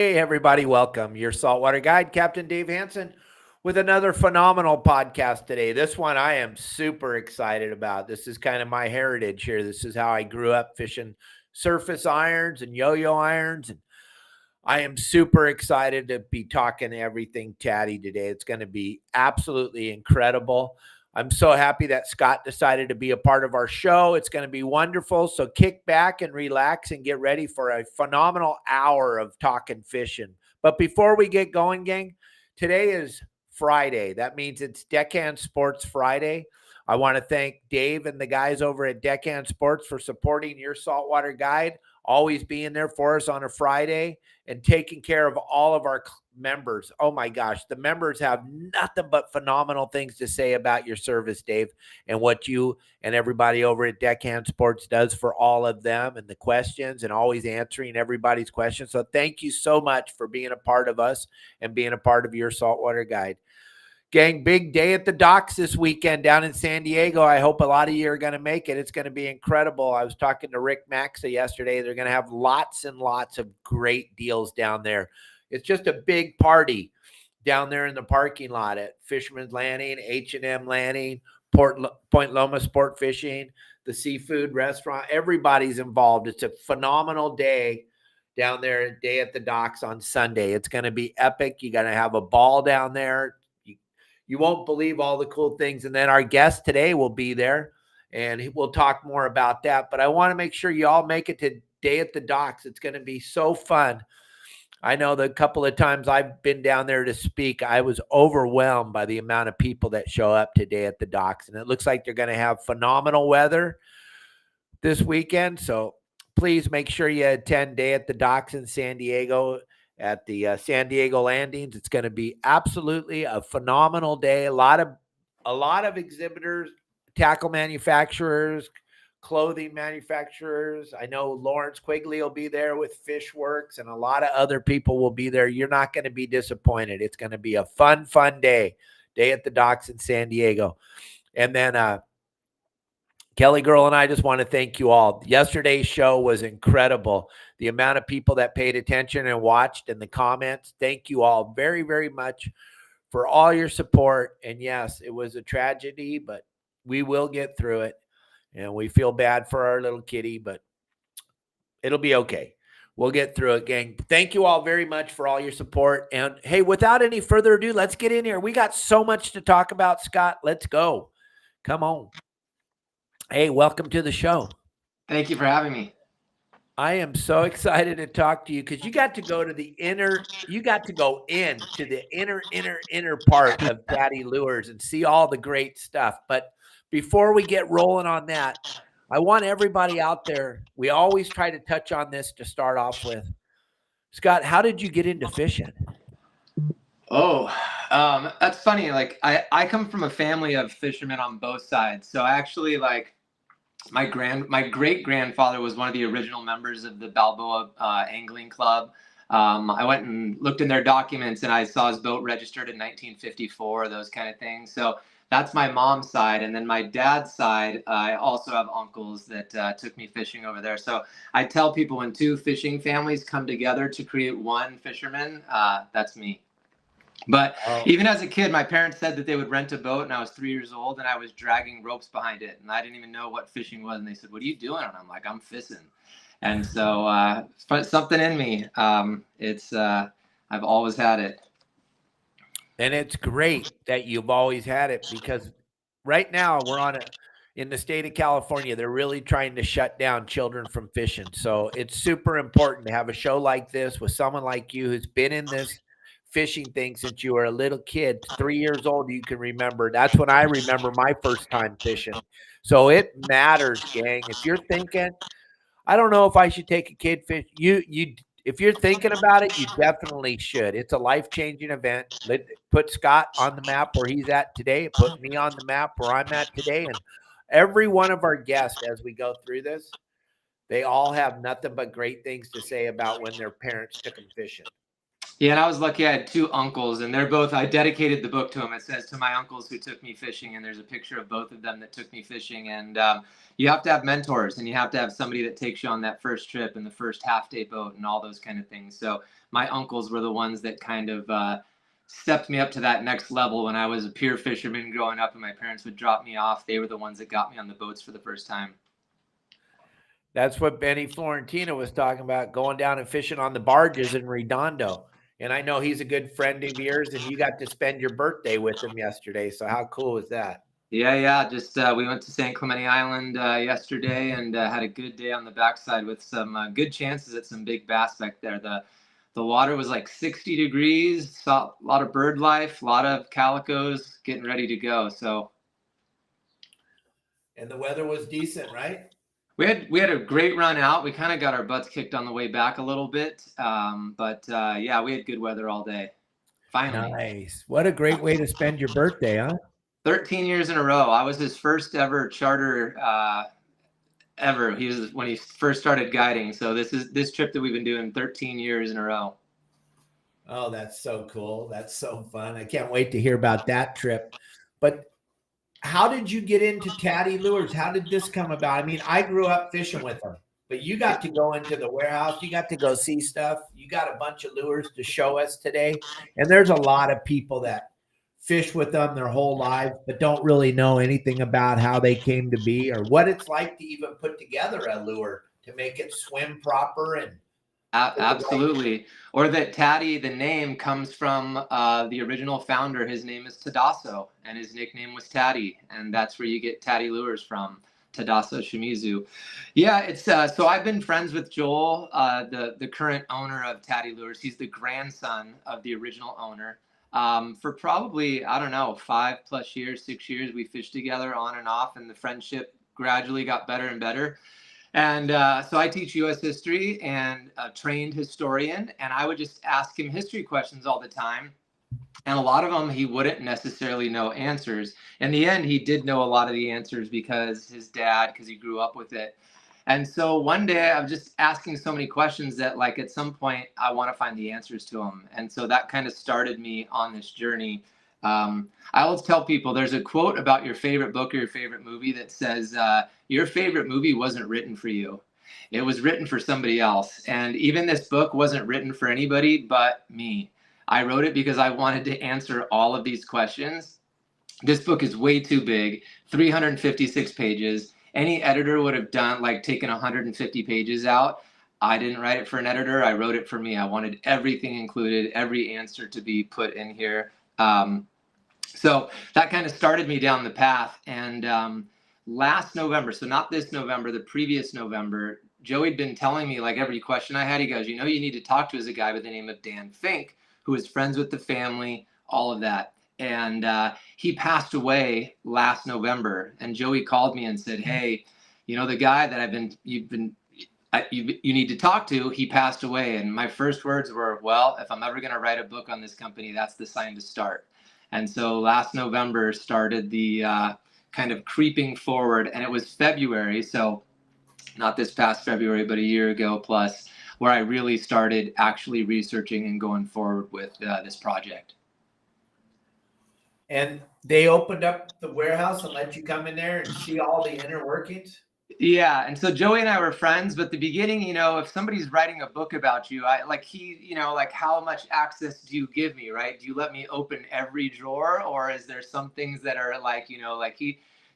Hey, everybody, welcome. Your saltwater guide, Captain Dave Hansen, with another phenomenal podcast today. This one I am super excited about. This is kind of my heritage here. This is how I grew up fishing surface irons and yo-yo irons. And I am super excited to be talking everything Tady today. It's going to be absolutely incredible. I'm so happy that Scott decided to be a part of our show. It's going to be wonderful. So kick back and relax and get ready for a phenomenal hour of talking fishing. But before we get going, gang, today is Friday. That means it's Deckhand Sports Friday. I want to thank Dave and the guys over at Deckhand Sports for supporting your saltwater guide, always being there for us on a Friday and taking care of all of our members. Oh my gosh, the members have nothing but phenomenal things to say about your service, Dave, and what you and everybody over at Deckhand Sports does for all of them and the questions and always answering everybody's questions. So thank you so much for being a part of us and being a part of your saltwater guide. Gang, big day at the docks this weekend down in San Diego. I hope a lot of you are going to make it. It's going to be incredible. I was talking to Rick Maxa yesterday. They're going to have lots and lots of great deals down there. It's just a big party down there in the parking lot at Fisherman's Landing, H&M Landing, Point Loma Sport Fishing, the seafood restaurant. Everybody's involved. It's a phenomenal day down there, day at the docks on Sunday. It's going to be epic. You're going to have a ball down there. You won't believe all the cool things. And then our guest today will be there, and we'll talk more about that. But I want to make sure you all make it to Day at the Docks. It's going to be so fun. I know the couple of times I've been down there to speak, I was overwhelmed by the amount of people that show up today at the docks. And it looks like they're going to have phenomenal weather this weekend. So please make sure you attend Day at the Docks in San Diego at the San Diego landings. It's going to be absolutely a phenomenal day. A lot of exhibitors, tackle manufacturers, clothing manufacturers. I know Lawrence Quigley will be there with Fishworks, and a lot of other people will be there. You're not going to be disappointed. It's going to be a fun day at the docks in San Diego. And then Kelly Girl and I just want to thank you all. Yesterday's show was incredible. The amount of people that paid attention and watched and the comments. Thank you all very, very much for all your support. And yes, it was a tragedy, but we will get through it. And we feel bad for our little kitty, but it'll be okay. We'll get through it, gang. Thank you all very much for all your support. And hey, without any further ado, let's get in here. We got so much to talk about, Scott. Let's go. Come on. Hey, welcome to the show. Thank you for having me. I am so excited to talk to you because you got to go to the inner, you got to go into the inner part of Tady Lures and see all the great stuff. But before we get rolling on that, I want everybody out there, we always try to touch on this to start off with. Scott, how did you get into fishing? Oh, that's funny. Like I come from a family of fishermen on both sides. So actually, like my great grandfather was one of the original members of the Balboa Angling Club. I went and looked in their documents, and I saw his boat registered in 1954. Those kind of things. So that's my mom's side, and then my dad's side, I also have uncles that took me fishing over there. So I tell people when two fishing families come together to create one fisherman, that's me. But even as a kid, my parents said that they would rent a boat, and I was 3 years old, and I was dragging ropes behind it, and I didn't even know what fishing was. And they said, "What are you doing?" And I'm like, "I'm fishing." And so something in me, I've always had it. And it's great that you've always had it because right now we're in the state of California, they're really trying to shut down children from fishing. So it's super important to have a show like this with someone like you who's been in this fishing thing since you were a little kid, 3 years old. You can remember. That's when I remember my first time fishing. So it matters, gang. If you're thinking, I don't know if I should take a kid fish, if you're thinking about it, you definitely should. It's a life-changing event. Put Scott on the map where he's at today. Put me on the map where I'm at today. And every one of our guests, as we go through this, they all have nothing but great things to say about when their parents took them fishing. Yeah, and I was lucky I had two uncles, and they're both, I dedicated the book to them. It says, to my uncles who took me fishing, and there's a picture of both of them that took me fishing. And you have to have mentors, and you have to have somebody that takes you on that first trip and the first half-day boat and all those kind of things. So my uncles were the ones that kind of stepped me up to that next level when I was a pure fisherman growing up, and my parents would drop me off. They were the ones that got me on the boats for the first time. That's what Benny Florentino was talking about, going down and fishing on the barges in Redondo. And I know he's a good friend of yours, and you got to spend your birthday with him yesterday. So how cool is that? Yeah. Just we went to San Clemente Island yesterday and had a good day on the backside with some good chances at some big bass back there. The water was like 60 degrees, saw a lot of bird life, a lot of calicos getting ready to go. So, and the weather was decent, right? We had a great run out. We kind of got our butts kicked on the way back a little bit. Yeah, we had good weather all day. Finally. Nice. What a great way to spend your birthday, huh? 13 years in a row. I was his first ever charter ever. He was when he first started guiding. So this trip that we've been doing 13 years in a row. Oh, that's so cool. That's so fun. I can't wait to hear about that trip. But how did you get into Tady Lures? How did this come about? I mean, I grew up fishing with them, but you got to go into the warehouse. You got to go see stuff. You got a bunch of lures to show us today. And there's a lot of people that fish with them their whole lives, but don't really know anything about how they came to be or what it's like to even put together a lure to make it swim proper. And absolutely. Or that Tady, the name, comes from the original founder. His name is Tadasso, and his nickname was Tady, and that's where you get Tady Lures from, Tadasso Shimizu. Yeah, it's so I've been friends with Joel, the current owner of Tady Lures. He's the grandson of the original owner. For probably, I don't know, 5+ years, 6 years, we fished together on and off, and the friendship gradually got better and better. And so I teach U.S. history and a trained historian, and I would just ask him history questions all the time. And a lot of them he wouldn't necessarily know answers. In the end, he did know a lot of the answers because his dad, because he grew up with it. And so one day I was just asking so many questions that like at some point I want to find the answers to them. And so that kind of started me on this journey. I always tell people there's a quote about your favorite book or your favorite movie that says, your favorite movie wasn't written for you. It was written for somebody else. And even this book wasn't written for anybody but me. I wrote it because I wanted to answer all of these questions. This book is way too big, 356 pages. Any editor would have done like taken 150 pages out. I didn't write it for an editor. I wrote it for me. I wanted everything included, every answer to be put in here. So that kind of started me down the path. And last November, so not this November, the previous November, Joey'd been telling me like every question I had, he goes, you know, you need to talk to is a guy by the name of Dan Fink, who is friends with the family, all of that. And he passed away last November. And Joey called me and said, hey, you know, the guy that you need to talk to, he passed away. And my first words were, well, if I'm ever going to write a book on this company, that's the sign to start. And so last November started the kind of creeping forward, and it was February. So not this past February, but a year ago plus, where I really started actually researching and going forward with this project. And they opened up the warehouse and let you come in there and see all the inner workings? Yeah. And so Joey and I were friends, but the beginning, you know, if somebody's writing a book about you, like how much access do you give me, right? Do you let me open every drawer, or is there some things that are like, you know, like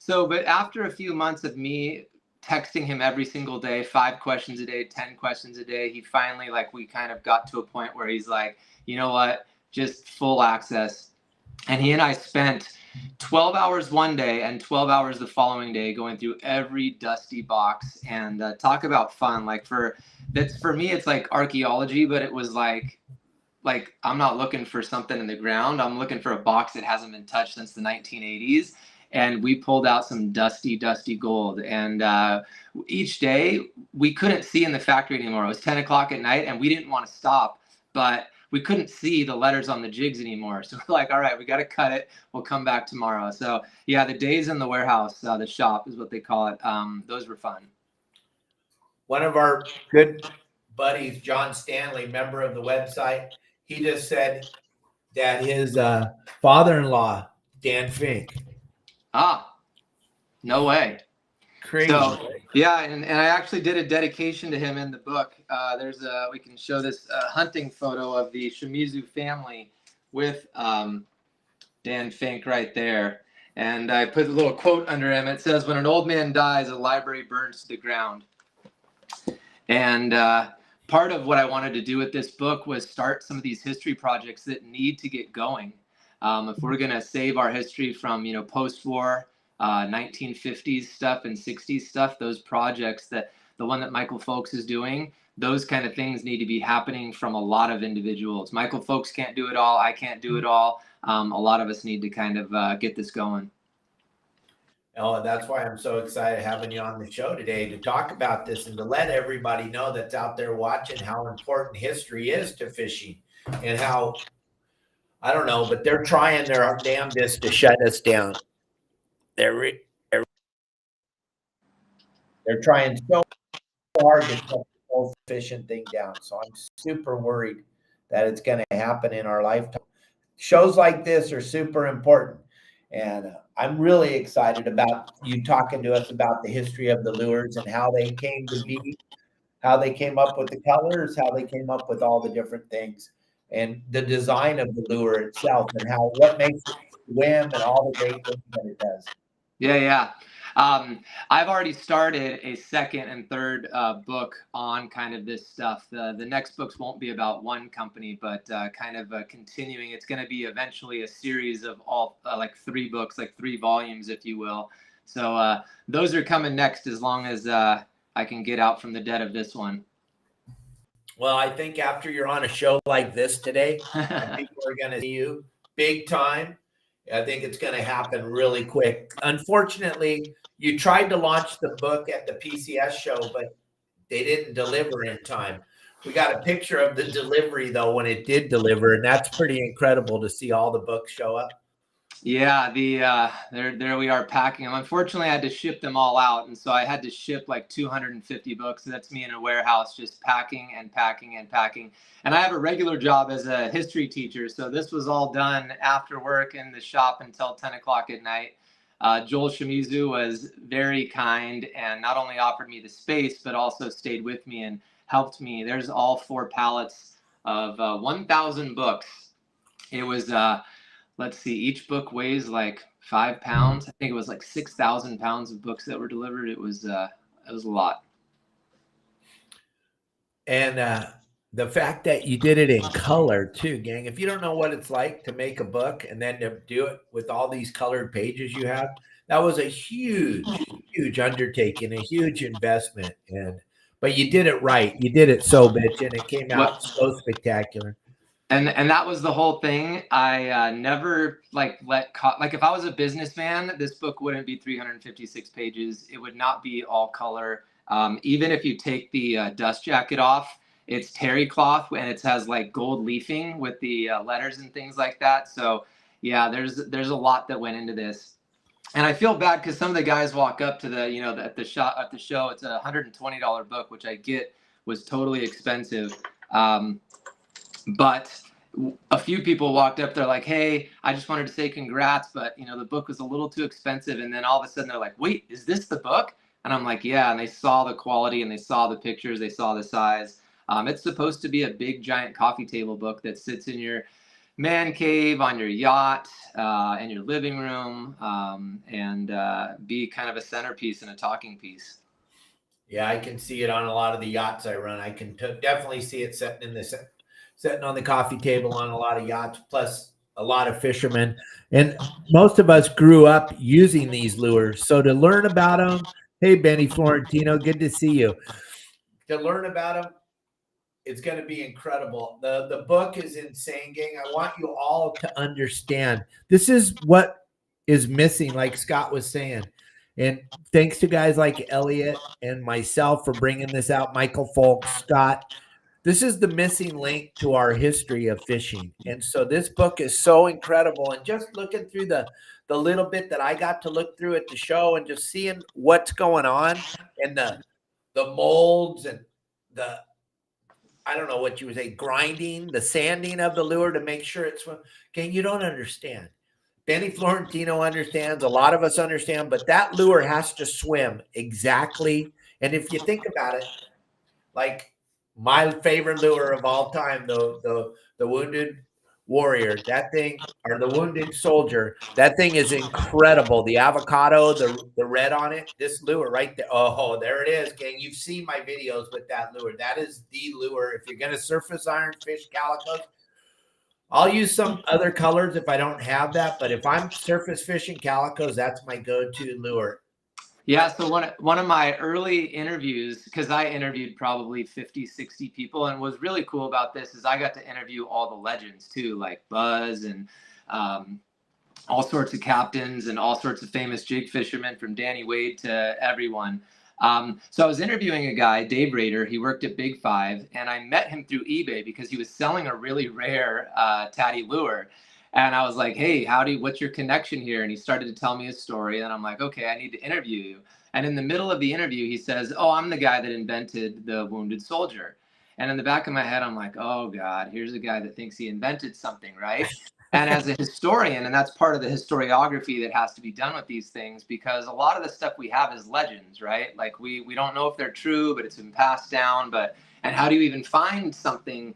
but after a few months of me texting him every single day, 5 questions a day, 10 questions a day, he finally, like, we kind of got to a point where he's like, you know what, just full access. And he and I spent 12 hours one day and 12 hours the following day going through every dusty box. And talk about fun. Like for me, it's like archaeology, but it was like I'm not looking for something in the ground. I'm looking for a box that hasn't been touched since the 1980s. And we pulled out some dusty gold. And each day we couldn't see in the factory anymore. It was 10 o'clock at night and we didn't want to stop, but we couldn't see the letters on the jigs anymore. So we're like, all right, we got to cut it. We'll come back tomorrow. So yeah, the days in the warehouse, the shop is what they call it. Those were fun. One of our good buddies, John Stanley, member of the website, he just said that his father-in-law, Dan Fink. Ah, no way. Crazy. So, yeah, and I actually did a dedication to him in the book. We can show this hunting photo of the Shimizu family with Dan Fink right there. And I put a little quote under him. It says, "When an old man dies, a library burns to the ground." And part of what I wanted to do with this book was start some of these history projects that need to get going. If we're going to save our history from, post-war 1950s stuff and 60s stuff, those projects, that the one that Michael Folks is doing, those kind of things need to be happening from a lot of individuals. Michael Folks can't do it all. I can't do it all. A lot of us need to kind of get this going. Oh, and that's why I'm so excited having you on the show today to talk about this and to let everybody know that's out there watching how important history is to fishing and how, I don't know, but they're trying their damnedest to shut us down. They're trying so hard to shut the whole fishing thing down. So I'm super worried that it's going to happen in our lifetime. Shows like this are super important. And I'm really excited about you talking to us about the history of the lures and how they came to be, how they came up with the colors, how they came up with all the different things, and the design of the lure itself and how what makes it swim and all the great things that it does. Yeah. I've already started a second and third book on kind of this stuff. The next books won't be about one company, but kind of continuing. It's going to be eventually a series of all like 3 books, like 3 volumes, if you will. So those are coming next as long as I can get out from the dead of this one. Well, I think after you're on a show like this today, people are going to see you big time. I think it's going to happen really quick. Unfortunately, you tried to launch the book at the PCS show, but they didn't deliver in time. We got a picture of the delivery, though, when it did deliver, and that's pretty incredible to see all the books show up. Yeah, there we are packing them. Unfortunately, I had to ship them all out, and so I had to ship like 250 books. That's me in a warehouse just packing and packing and packing. And I have a regular job as a history teacher, so this was all done after work in the shop until 10 o'clock at night. Joel Shimizu was very kind and not only offered me the space, but also stayed with me and helped me. There's all 4 pallets of 1,000 books. It was let's see, each book weighs like 5 pounds. I think it was like 6,000 pounds of books that were delivered. It was a lot. And the fact that you did it in color too, gang. If you don't know what it's like to make a book and then to do it with all these colored pages you have, that was a huge, huge undertaking, a huge investment. But you did it right. You did it so bitch, and it came out so spectacular. And that was the whole thing. I never like if I was a businessman, this book wouldn't be 356 pages. It would not be all color. Even if you take the dust jacket off, it's terry cloth and it has like gold leafing with the letters and things like that. So yeah, there's a lot that went into this. And I feel bad because some of the guys walk up to the, at the show, it's a $120 book, which I get was totally expensive. But a few people walked up, they're like, "Hey, I just wanted to say congrats, but the book was a little too expensive." And then all of a sudden they're like, "Wait, is this the book?" And I'm like, "Yeah." And they saw the quality and they saw the pictures, they saw the size. It's supposed to be a big giant coffee table book that sits in your man cave, on your yacht, in your living room, and be kind of a centerpiece and a talking piece. Yeah, I can see it on a lot of the yachts I run. I can definitely see it sitting on the coffee table on a lot of yachts, plus a lot of fishermen. And most of us grew up using these lures. So to learn about them, hey, Benny Florentino, good to see you. To learn about them, it's going to be incredible. The book is insane, gang. I want you all to understand. This is what is missing, like Scott was saying. And thanks to guys like Elliot and myself for bringing this out, Michael Folks, Scott. This is the missing link to our history of fishing. And so this book is so incredible. And just looking through the little bit that I got to look through at the show and just seeing what's going on and the molds and I don't know what you would say, grinding, the sanding of the lure to make sure it's swim. Okay, you don't understand. Benny Florentino understands, a lot of us understand, but that lure has to swim exactly. And if you think about it, like my favorite lure of all time, the Wounded Warrior, that thing, or the Wounded Soldier, that thing is incredible. The avocado, the red on it, this lure right there. Oh, there it is, gang. You've seen my videos with that lure. That is the lure. If you're gonna surface iron fish calicos, I'll use some other colors if I don't have that, but if I'm surface fishing calicos, that's my go-to lure. Yeah, so one of my early interviews, because I interviewed probably 50, 60 people, and what's really cool about this is I got to interview all the legends too, like Buzz and all sorts of captains and all sorts of famous jig fishermen, from Danny Wade to everyone. So I was interviewing a guy, Dave Rader. He worked at Big Five, and I met him through eBay because he was selling a really rare Tady lure. And I was like, hey, what's your connection here? And he started to tell me his story. And I'm like, okay, I need to interview you. And in the middle of the interview, he says, oh, I'm the guy that invented the Wounded Soldier. And in the back of my head, I'm like, oh God, here's a guy that thinks he invented something, right? And as a historian, and that's part of the historiography that has to be done with these things, because a lot of the stuff we have is legends, right? Like we don't know if they're true, but it's been passed down. And how do you even find something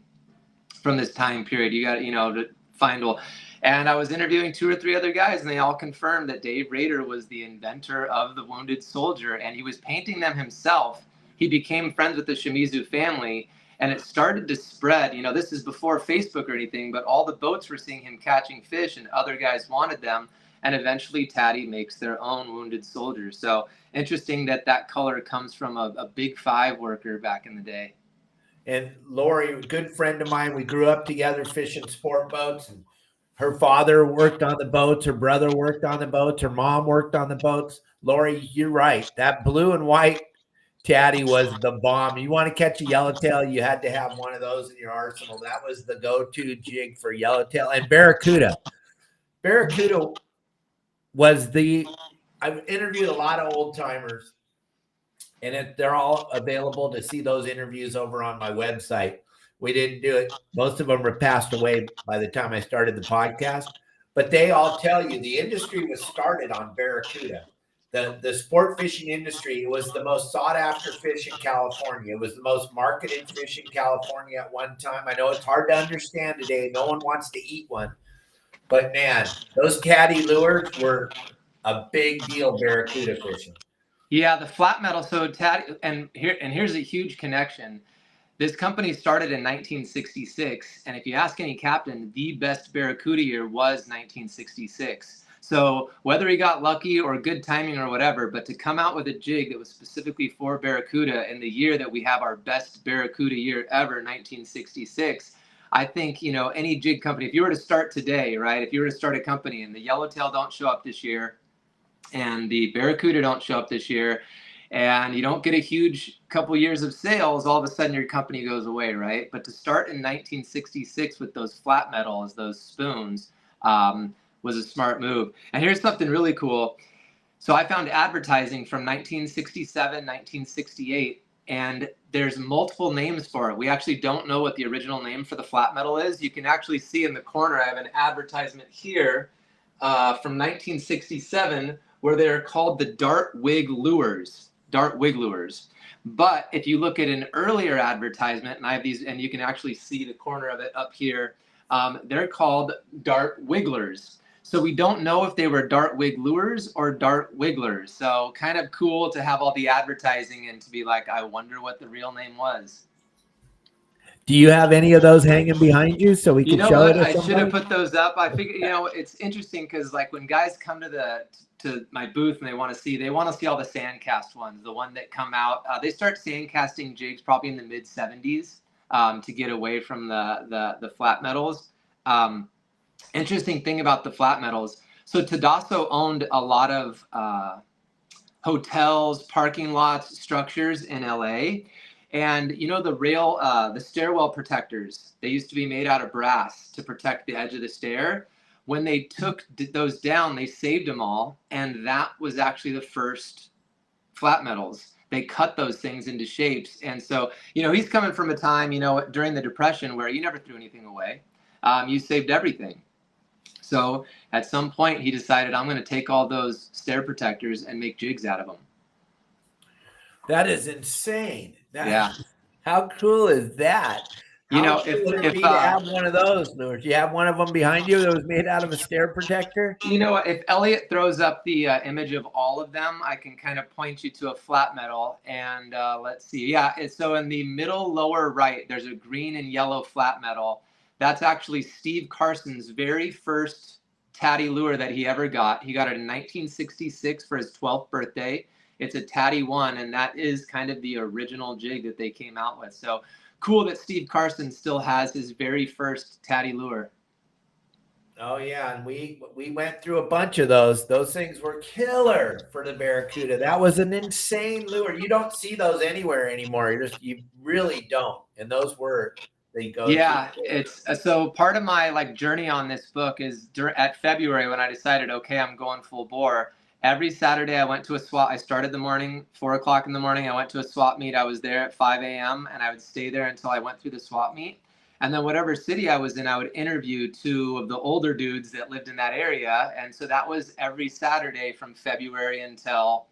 from this time period? You got, to find, well, and I was interviewing 2 or 3 other guys, and they all confirmed that Dave Rader was the inventor of the Wounded Soldier, and he was painting them himself. He became friends with the Shimizu family, and it started to spread. This is before Facebook or anything, but all the boats were seeing him catching fish, and other guys wanted them, and eventually Tady makes their own Wounded Soldier. So interesting that color comes from a Big Five worker back in the day. And Lori, a good friend of mine, we grew up together fishing sport boats, and her father worked on the boats, her brother worked on the boats, her mom worked on the boats. Lori, you're right. That blue and white Tady was the bomb. You want to catch a yellowtail, you had to have one of those in your arsenal. That was the go-to jig for yellowtail. And Barracuda. Barracuda was I've interviewed a lot of old timers, and they're all available to see those interviews over on my website. We didn't do it. Most of them were passed away by the time I started the podcast, but they all tell you the industry was started on Barracuda. The sport fishing industry was the most sought after fish in California. It was the most marketed fish in California at one time. I know it's hard to understand today. No one wants to eat one, but man, those Tady lures were a big deal Barracuda fishing. Yeah, the flat metal. So Tady, and here's a huge connection. This company started in 1966, and if you ask any captain, the best Barracuda year was 1966. So whether he got lucky or good timing or whatever, but to come out with a jig that was specifically for Barracuda in the year that we have our best Barracuda year ever, 1966, I think, any jig company, if you were to start today, right, if you were to start a company and the yellowtail don't show up this year and the Barracuda don't show up this year, and you don't get a huge couple years of sales, all of a sudden your company goes away, right? But to start in 1966 with those flat metals, those spoons, was a smart move. And here's something really cool. So I found advertising from 1967, 1968, and there's multiple names for it. We actually don't know what the original name for the flat metal is. You can actually see in the corner, I have an advertisement here from 1967 where they're called the Dart Wig Lures. Dart Wig Lures. But if you look at an earlier advertisement, and I have these, and you can actually see the corner of it up here, they're called Dart Wigglers. So we don't know if they were Dart Wig Lures or Dart Wigglers. So kind of cool to have all the advertising and to be like, I wonder what the real name was. Do you have any of those hanging behind you so we can show it? I should have put those up. I figured, it's interesting because like when guys come to my booth and they want to see all the sand cast ones, the one that come out, they start sand casting jigs probably in the mid 70s to get away from the flat metals. Interesting thing about the flat metals. So Tadasso owned a lot of hotels, parking lots, structures in LA. And the stairwell protectors, they used to be made out of brass to protect the edge of the stair. When they took those down, they saved them all. And that was actually the first flat metals. they cut those things into shapes. And so, you know, he's coming from a time, you know, during the Depression where you never threw anything away. You saved everything. So at some point he decided, I'm going to take all those stare protectors and make jigs out of them. That is insane. Yeah. How cool is that? You know, if to have one of those, Lures? Do you have one of them behind you that was made out of a stare protector? You know, if Elliot throws up the image of all of them, I can kind of point you to a flat metal. And let's see. Yeah, so in the middle lower right, there's a green and yellow flat metal. That's actually Steve Carson's very first Tady lure that he ever got. He got it in 1966 for his 12th birthday. It's a Tady 1, and that is kind of the original jig that they came out with. So cool that Steve Carson still has his very first Tady lure. Oh yeah, and we went through a bunch of those. Those things were killer for the Barracuda. That was an insane lure. You don't see those anywhere anymore. You really don't. And those were they go. Yeah, it's so part of my like journey on this book is at February when I decided, okay, I'm going full bore. Every Saturday I went to a swap. I started the morning, 4 o'clock in the morning. I went to a swap meet. I was there at 5 a.m. and I would stay there until I went through the swap meet. And then whatever city I was in, I would interview 2 of the older dudes that lived in that area. And so that was every Saturday from February until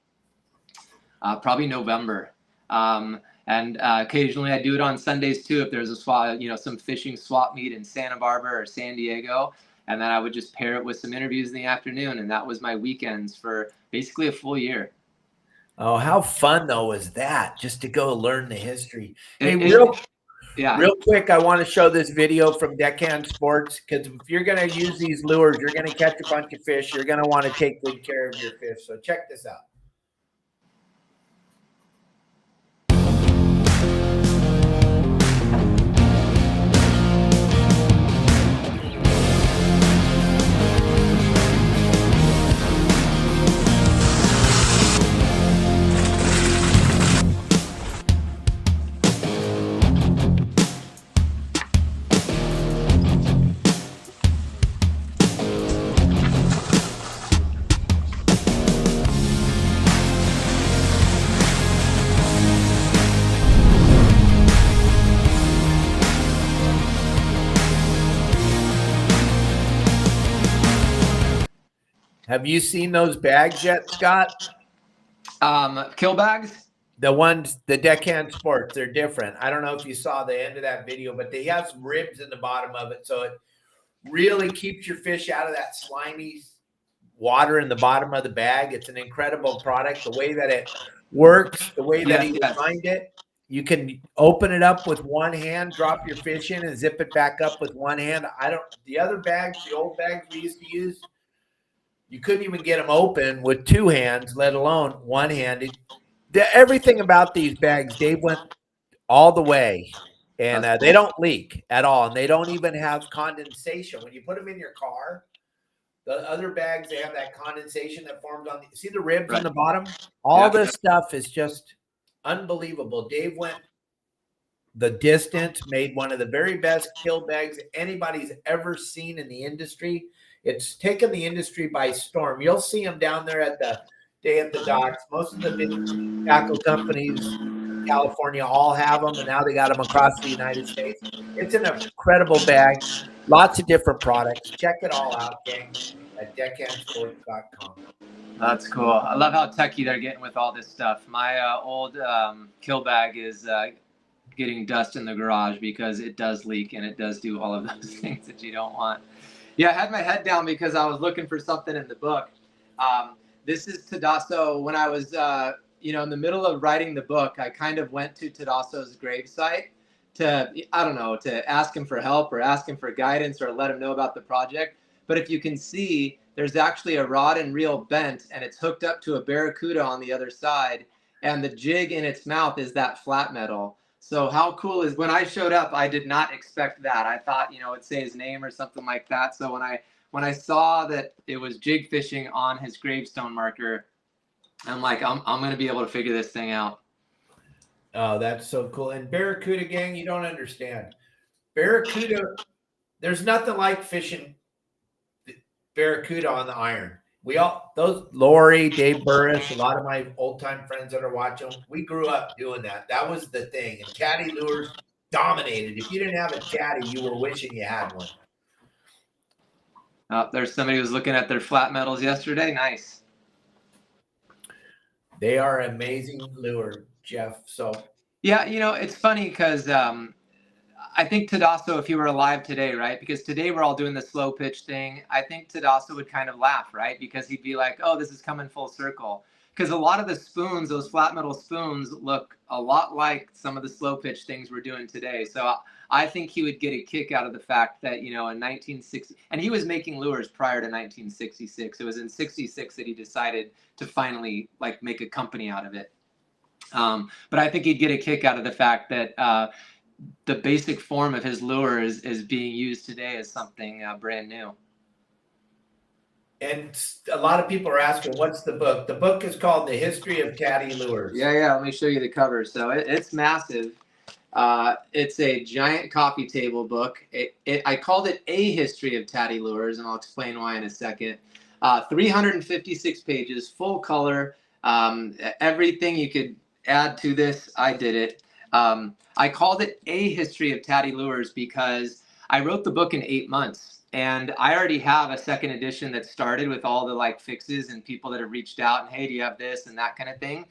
probably November. And occasionally I do it on Sundays too, if there's a swap, you know, some fishing swap meet in Santa Barbara or San Diego. And then I would just pair it with some interviews in the afternoon. And that was my weekends for basically a full year. Oh, how fun though was that, just to go learn the history. Hey, yeah. Real quick, I want to show this video from Deckhand Sports, because if you're going to use these lures, you're going to catch a bunch of fish. You're going to want to take good care of your fish. So check this out. Have you seen those bags yet, Scott? Kill bags? The ones, the Deckhand Sports, they're different. I don't know if you saw the end of that video, but they have some ribs in the bottom of it. So it really keeps your fish out of that slimy water in the bottom of the bag. It's an incredible product. The way that it works, the way that he designed it, you can open it up with one hand, drop your fish in, and zip it back up with one hand. The other bags, the old bags we used to use, you couldn't even get them open with 2 hands, let alone one-handed. Everything about these bags, Dave went all the way, and they don't leak at all, and they don't even have condensation. When you put them in your car, the other bags, they have that condensation that forms on see the ribs on the bottom? All this stuff is just unbelievable. Dave went the distance, made one of the very best kill bags anybody's ever seen in the industry. It's taken the industry by storm. You'll see them down there at the day at the docks. Most of the big tackle companies in California all have them, and now they got them across the United States. It's an incredible bag. Lots of different products. Check it all out, gang, at deckhandsports.com. That's cool. I love how techy they're getting with all this stuff. My old kill bag is getting dust in the garage because it does leak and it does do all of those things that you don't want. Yeah, I had my head down because I was looking for something in the book. This is Tadasso. When I was, in the middle of writing the book, I kind of went to Tadasso's gravesite to ask him for help or ask him for guidance or let him know about the project. But if you can see, there's actually a rod and reel bent, and it's hooked up to a Barracuda on the other side, and the jig in its mouth is that flat metal. So how cool is, when I showed up, I did not expect that. I thought, it'd say his name or something like that. So when I saw that it was jig fishing on his gravestone marker, I'm like, I'm going to be able to figure this thing out. Oh, that's so cool. And Barracuda, gang, you don't understand. Barracuda, there's nothing like fishing Barracuda on the iron. those Lori, Dave Burris, a lot of my old time friends that are watching, we grew up doing that. That was the thing. And Tady Lures dominated. If you didn't have a Tady, you were wishing you had one. There's somebody who was looking at their flat metals yesterday. Nice. They are amazing lure, Jeff. So yeah, it's funny because I think Tadasso, if he were alive today, right? Because today we're all doing the slow pitch thing. I think Tadasso would kind of laugh, right? Because he'd be like, oh, this is coming full circle. Because a lot of the spoons, those flat metal spoons, look a lot like some of the slow pitch things we're doing today. So I think he would get a kick out of the fact that, in 1960, and he was making lures prior to 1966. It was in 66 that he decided to finally make a company out of it. But I think he'd get a kick out of the fact that the basic form of his lure is being used today as something brand new. And a lot of people are asking, what's the book? The book is called The History of Tady Lures. Yeah. Let me show you the cover. So it's massive. It's a giant coffee table book. I called it A History of Tady Lures, and I'll explain why in a second. 356 pages, full color. Everything you could add to this, I did it. I called it A History of Tady Lures because I wrote the book in 8 months. And I already have a second edition that started with all the fixes and people that have reached out and, hey, do you have this and that kind of thing.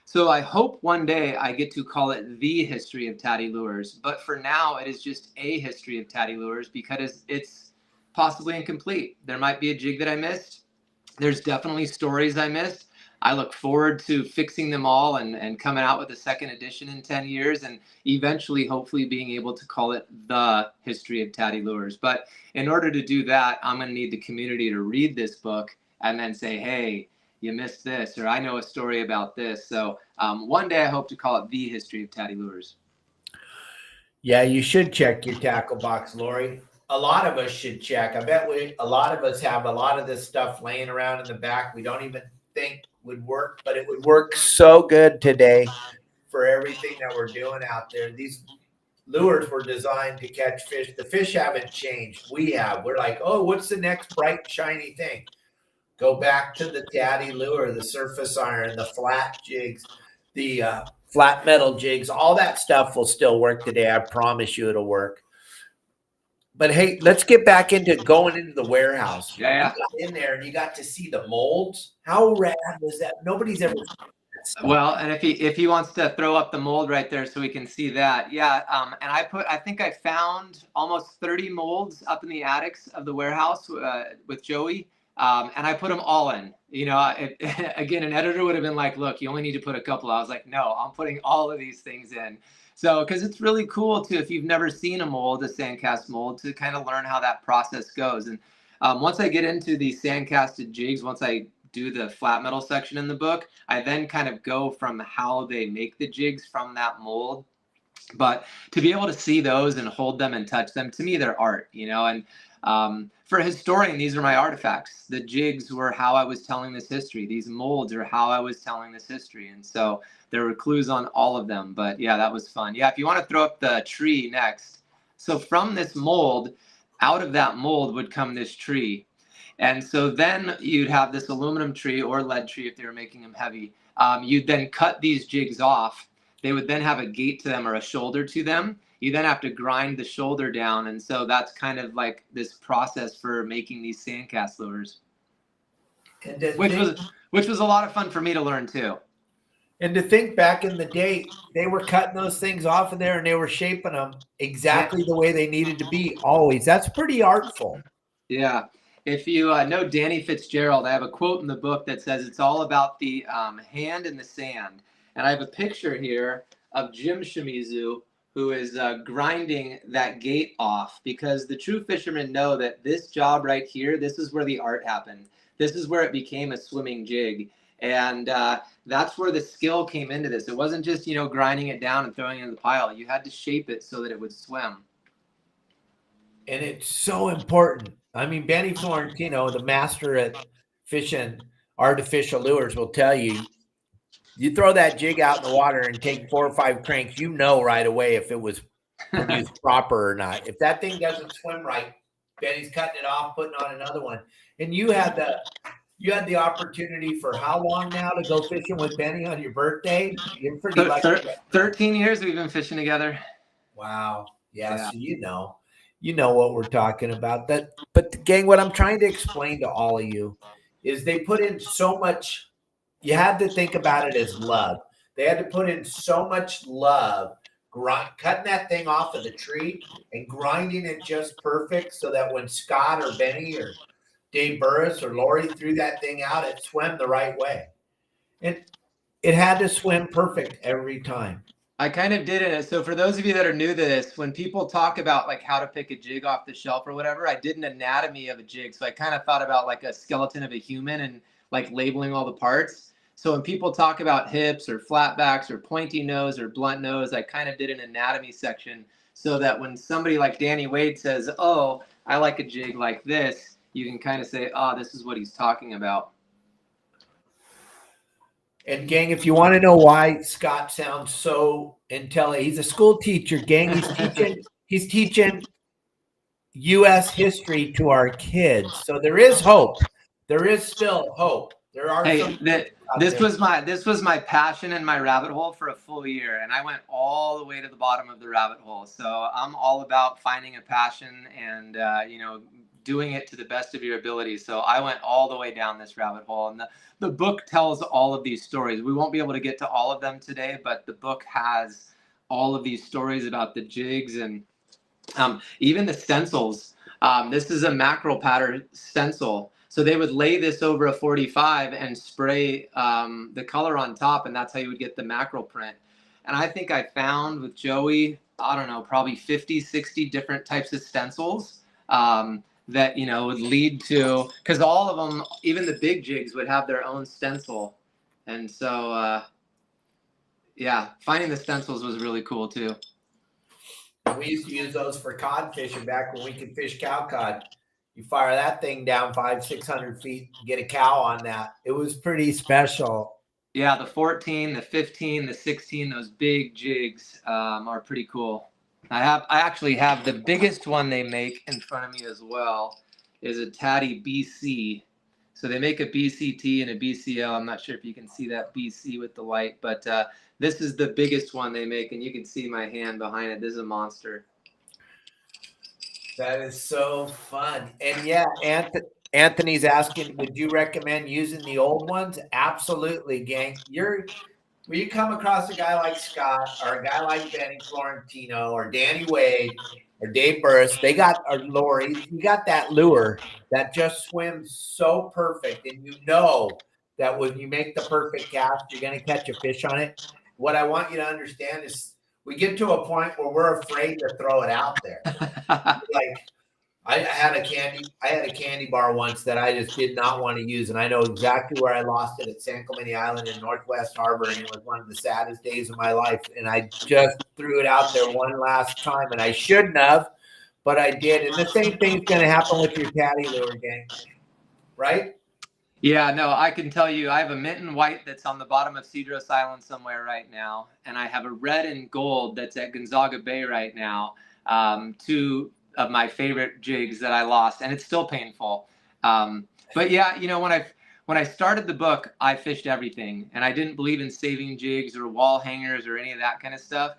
So I hope one day I get to call it The History of Tady Lures. But for now, it is just A History of Tady Lures because it's possibly incomplete. There might be a jig that I missed. There's definitely stories I missed. I look forward to fixing them all and coming out with a second edition in 10 years and eventually, hopefully, being able to call it The History of Tady Lures. But in order to do that, I'm going to need the community to read this book and then say, hey, you missed this, or I know a story about this. So one day I hope to call it The History of Tady Lures. Yeah, you should check your tackle box, Lori. A lot of us should check. I bet a lot of us have a lot of this stuff laying around in the back. We don't even think would work, but it would work so good today for everything that we're doing out there. These lures were designed to catch fish. The fish haven't changed. We have. We're like, oh, what's the next bright, shiny thing? Go back to the Tady lure, the surface iron, the flat jigs, the flat metal jigs. All that stuff will still work today. I promise you it'll work. But hey, let's get back into going into the warehouse. Yeah. You got in there and you got to see the molds. How rad was that? Nobody's ever seen that stuff. Well, and if he wants to throw up the mold right there so we can see that. Yeah. And I think I found almost 30 molds up in the attics of the warehouse with Joey. And I put them all in. Again, an editor would have been like, look, you only need to put a couple. I was like, no, I'm putting all of these things in. So, because it's really cool too, if you've never seen a mold, a sandcast mold, to kind of learn how that process goes. And once I get into the sandcasted jigs, once I do the flat metal section in the book, I then kind of go from how they make the jigs from that mold. But to be able to see those and hold them and touch them, to me, they're art, and for a historian, these are my artifacts. The jigs were how I was telling this history. These molds are how I was telling this history. And so there were clues on all of them. But yeah, that was fun. Yeah, if you want to throw up the tree next. So from this mold, out of that mold would come this tree. And so then you'd have this aluminum tree or lead tree if they were making them heavy. You'd then cut these jigs off. They would then have a gate to them or a shoulder to them. You then have to grind the shoulder down. And so that's kind of like this process for making these sandcast lures, which was a lot of fun for me to learn too. And to think back in the day, they were cutting those things off of there and they were shaping them exactly the way they needed to be always. That's pretty artful. Yeah. If you know Danny Fitzgerald, I have a quote in the book that says it's all about the hand in the sand. And I have a picture here of Joey Shimizu, who is grinding that gate off, because the true fishermen know that this job right here, this is where the art happened. This is where it became a swimming jig. And that's where the skill came into this. It wasn't just, grinding it down and throwing it in the pile. You had to shape it so that it would swim. And it's so important. I mean, Benny Florentino, the master at fishing artificial lures, will tell you, you throw that jig out in the water and take 4 or 5 cranks, right away if it was produced proper or not. If that thing doesn't swim right, Benny's cutting it off, putting on another one. And you had You had the opportunity for how long now to go fishing with Benny on your birthday? You're pretty lucky. 13 years we've been fishing together. Wow. Yeah. So you know what we're talking about. But gang, what I'm trying to explain to all of you is they put in so much. You had to think about it as love. They had to put in so much love, cutting that thing off of the tree and grinding it just perfect so that when Scott or Benny or Dave Burris or Lori threw that thing out, it swam the right way. And it had to swim perfect every time. I kind of did it. So for those of you that are new to this, when people talk about like how to pick a jig off the shelf or whatever, I did an anatomy of a jig. So I kind of thought about like a skeleton of a human and like labeling all the parts. So when people talk about hips or flatbacks or pointy nose or blunt nose, I kind of did an anatomy section so that when somebody like Danny Wade says, oh, I like a jig like this, you can kind of say, oh, this is what he's talking about. And gang, if you want to know why Scott sounds so intelligent, he's a school teacher, gang. He's teaching U.S. history to our kids. So there is hope. There is still hope. There are this was my passion and my rabbit hole for a full year, and I went all the way to the bottom of the rabbit hole. So I'm all about finding a passion and doing it to the best of your ability. So I went all the way down this rabbit hole, and the book tells all of these stories. We won't be able to get to all of them today, but the book has all of these stories about the jigs and even the stencils. This is a mackerel pattern stencil. So they would lay this over a 45 and spray the color on top, and that's how you would get the mackerel print. And I think I found with Joey, I don't know, probably 50, 60 different types of stencils that, would lead to, because all of them, even the big jigs, would have their own stencil. And so, yeah, finding the stencils was really cool too. We used to use those for cod fishing back when we could fish cow cod. You fire that thing down 500-600 feet, get a cow on that. It was pretty special. Yeah, the 14, the 15, the 16, those big jigs are pretty cool. I actually have the biggest one they make in front of me as well is a Tady BC. So they make a BCT and a BCL. I'm not sure if you can see that BC with the light, but this is the biggest one they make, and you can see my hand behind it. This is a monster. That is so fun. And yeah, Anthony's asking, would you recommend using the old ones? Absolutely, gang. When you come across a guy like Scott or a guy like Benny Florentino or Danny Wade or Dave Burris, or Lori, you got that lure that just swims so perfect. And you know that when you make the perfect cast, you're going to catch a fish on it. What I want you to understand is we get to a point where we're afraid to throw it out there. Like I had a candy bar once that I just did not want to use, and I know exactly where I lost it at San Clemente Island in Northwest Harbor, and it was one of the saddest days of my life. And I just threw it out there one last time, and I shouldn't have, but I did. And the same thing's going to happen with your Tady lure, gang, right? Yeah, no, I can tell you I have a mint and white that's on the bottom of Cedros Island somewhere right now. And I have a red and gold that's at Gonzaga Bay right now. Two of my favorite jigs that I lost, and it's still painful. But yeah, when I started the book, I fished everything, and I didn't believe in saving jigs or wall hangers or any of that kind of stuff.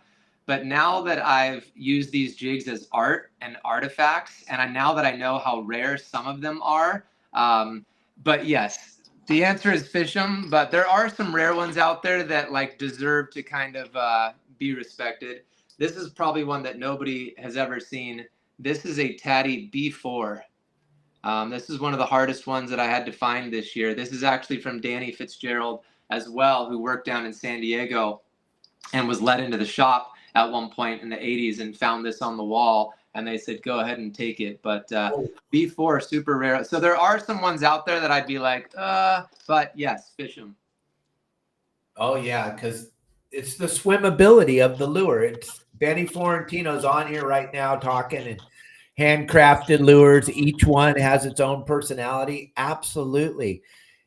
But now that I've used these jigs as art and artifacts, and now that I know how rare some of them are, but yes, the answer is fish them. But there are some rare ones out there that like deserve to kind of be respected. This is probably one that nobody has ever seen. This is a Tady B4. This is one of the hardest ones that I had to find this year. This is actually from Danny Fitzgerald as well, who worked down in San Diego and was let into the shop at one point in the 80s and found this on the wall. And they said, go ahead and take it. But B4, super rare. So there are some ones out there that I'd be like, but yes, fish them. Oh, yeah, because it's the swimmability of the lure. It's Benny Florentino's on here right now talking and handcrafted lures. Each one has its own personality. Absolutely.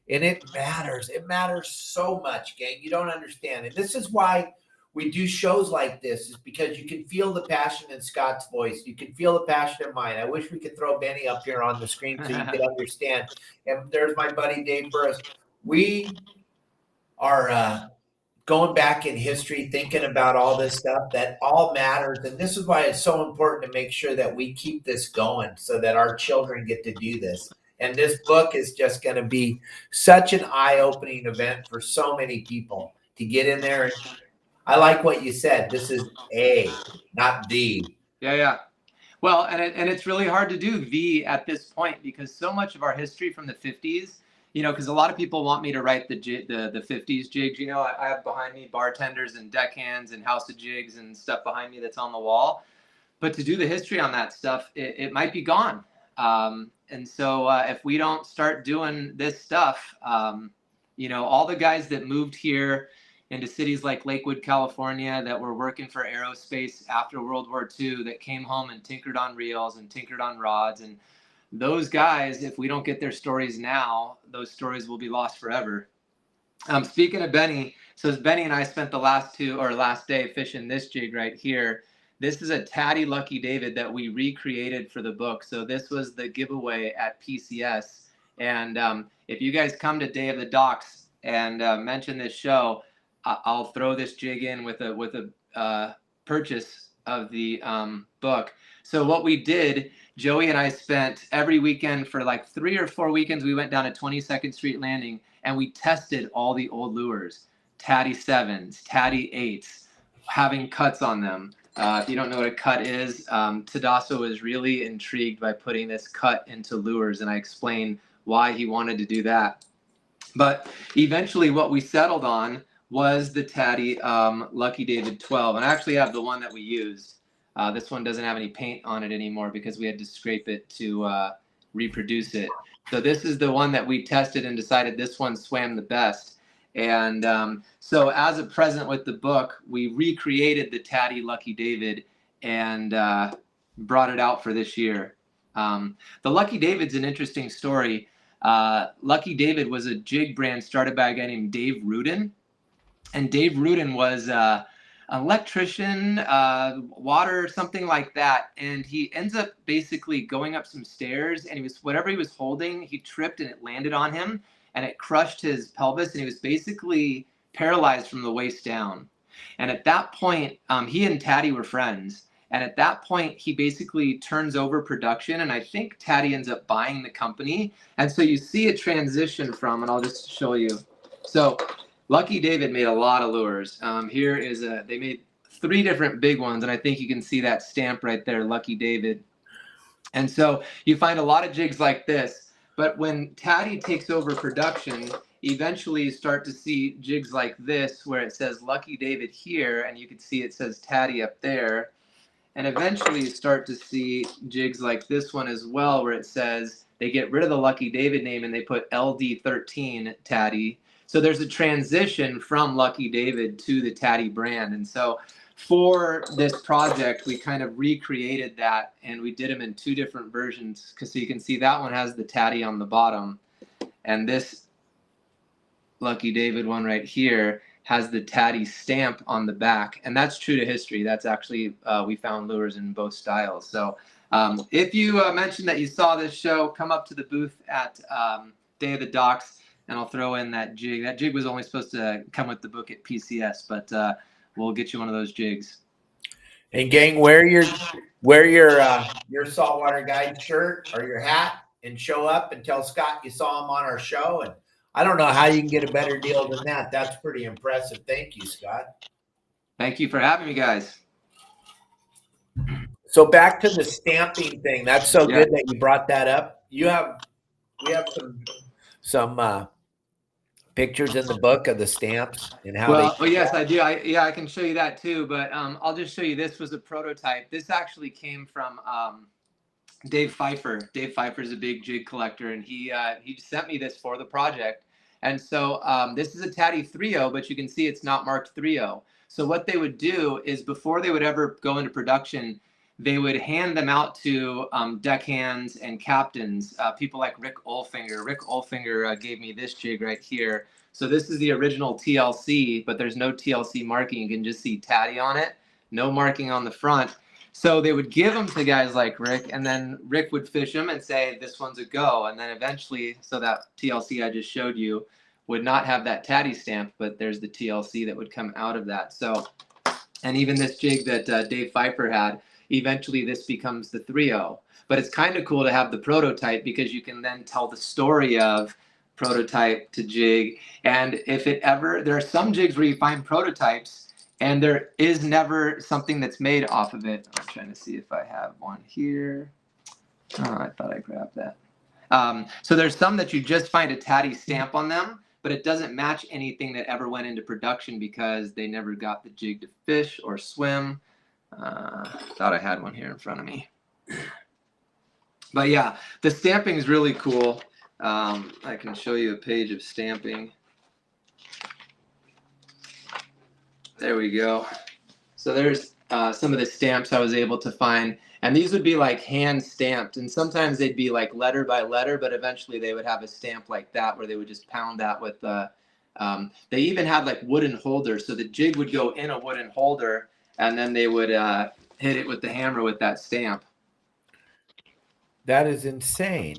And it matters. It matters so much, gang. You don't understand it. This is why we do shows like this is because you can feel the passion in Scott's voice. You can feel the passion in mine. I wish we could throw Benny up here on the screen so you could understand. And there's my buddy Dave Burris. We are going back in history, thinking about all this stuff that all matters. And this is why it's so important to make sure that we keep this going so that our children get to do this. And this book is just going to be such an eye-opening event for so many people to get in there. And I like what you said. This is A, not the. Yeah. Well, and it's really hard to do V at this point because so much of our history from the 50s, you know, because a lot of people want me to write the 50s jigs. You know, I have behind me bartenders and deckhands and house of jigs and stuff behind me that's on the wall. But to do the history on that stuff, it might be gone. And so if we don't start doing this stuff, you know, all the guys that moved here into cities like Lakewood, California, that were working for aerospace after World War II, that came home and tinkered on reels and tinkered on rods. And those guys, if we don't get their stories now, those stories will be lost forever. Speaking of Benny, so as Benny and I spent the last day fishing this jig right here. This is a Tady Lucky David that we recreated for the book. So this was the giveaway at PCS. And if you guys come to Day of the Docks and mention this show, I'll throw this jig in with a purchase of the book. So what we did, Joey and I spent every weekend for like 3 or 4 weekends. We went down to 22nd Street Landing and we tested all the old lures, Tady 7s, Tady 8s, having cuts on them. If you don't know what a cut is, Tadasso was really intrigued by putting this cut into lures, and I explained why he wanted to do that. But eventually what we settled on was the Tady Lucky David 12. And I actually have the one that we used. This one doesn't have any paint on it anymore because we had to scrape it to reproduce it. So this is the one that we tested and decided this one swam the best. And so as a present with the book, we recreated the Tady Lucky David and brought it out for this year. The Lucky David's an interesting story. Lucky David was a jig brand started by a guy named Dave Rudin. And Dave Rudin was an electrician, water, something like that. And he ends up basically going up some stairs, and whatever he was holding, he tripped and it landed on him and it crushed his pelvis, and he was basically paralyzed from the waist down. And at that point, he and Tady were friends. And at that point, he basically turns over production. And I think Tady ends up buying the company. And so you see a transition from, and I'll just show you. So Lucky David made a lot of lures. Here is they made 3 different big ones. And I think you can see that stamp right there, Lucky David. And so you find a lot of jigs like this. But when Tady takes over production, eventually you start to see jigs like this where it says Lucky David here, and you can see it says Tady up there. And eventually you start to see jigs like this one as well where it says they get rid of the Lucky David name and they put LD13 Tady. So there's a transition from Lucky David to the Tady brand. And so for this project, we kind of recreated that, and we did them in 2 different versions. So you can see that one has the Tady on the bottom, and this Lucky David one right here has the Tady stamp on the back. And that's true to history. That's actually, we found lures in both styles. So if you mentioned that you saw this show, come up to the booth at Day of the Docks, and I'll throw in that jig. That jig was only supposed to come with the book at PCS, but we'll get you one of those jigs. And gang, wear your saltwater guide shirt or your hat and show up and tell Scott you saw him on our show. And I don't know how you can get a better deal than that. That's pretty impressive. Thank you, Scott. Thank you for having me, guys. So back to the stamping thing. That's so good that you brought that up. We have some pictures in the book of the stamps and how yes, I do. I can show you that too, but I'll just show you. This was a prototype. This actually came from Dave Pfeiffer. Dave Pfeiffer is a big jig collector, and he sent me this for the project. And so this is a Tady 3.0, but you can see it's not marked 3.0. So what they would do is before they would ever go into production, they would hand them out to deckhands and captains, people like Rick Olfinger. Rick Olfinger gave me this jig right here. So this is the original TLC, but there's no TLC marking. You can just see Tatty on it, no marking on the front. So they would give them to guys like Rick, and then Rick would fish them and say, this one's a go. And then eventually, so that TLC I just showed you would not have that Tatty stamp, but there's the TLC that would come out of that. So, and even this jig that Dave Pfeiffer had, eventually this becomes the 3.0. But it's kind of cool to have the prototype because you can then tell the story of prototype to jig. And if it ever, there are some jigs where you find prototypes and there is never something that's made off of it. I'm trying to see if I have one here. Oh, I thought I grabbed that. So there's some that you just find a Tatty stamp on them, but it doesn't match anything that ever went into production because they never got the jig to fish or swim. Thought I had one here in front of me. But yeah, the stamping is really cool. I can show you a page of stamping. There we go. So there's some of the stamps I was able to find. And these would be like hand stamped. And sometimes they'd be like letter by letter, but eventually they would have a stamp like that where they would just pound that with the, they even had like wooden holders. So the jig would go in a wooden holder and then they would hit it with the hammer with that stamp. That is insane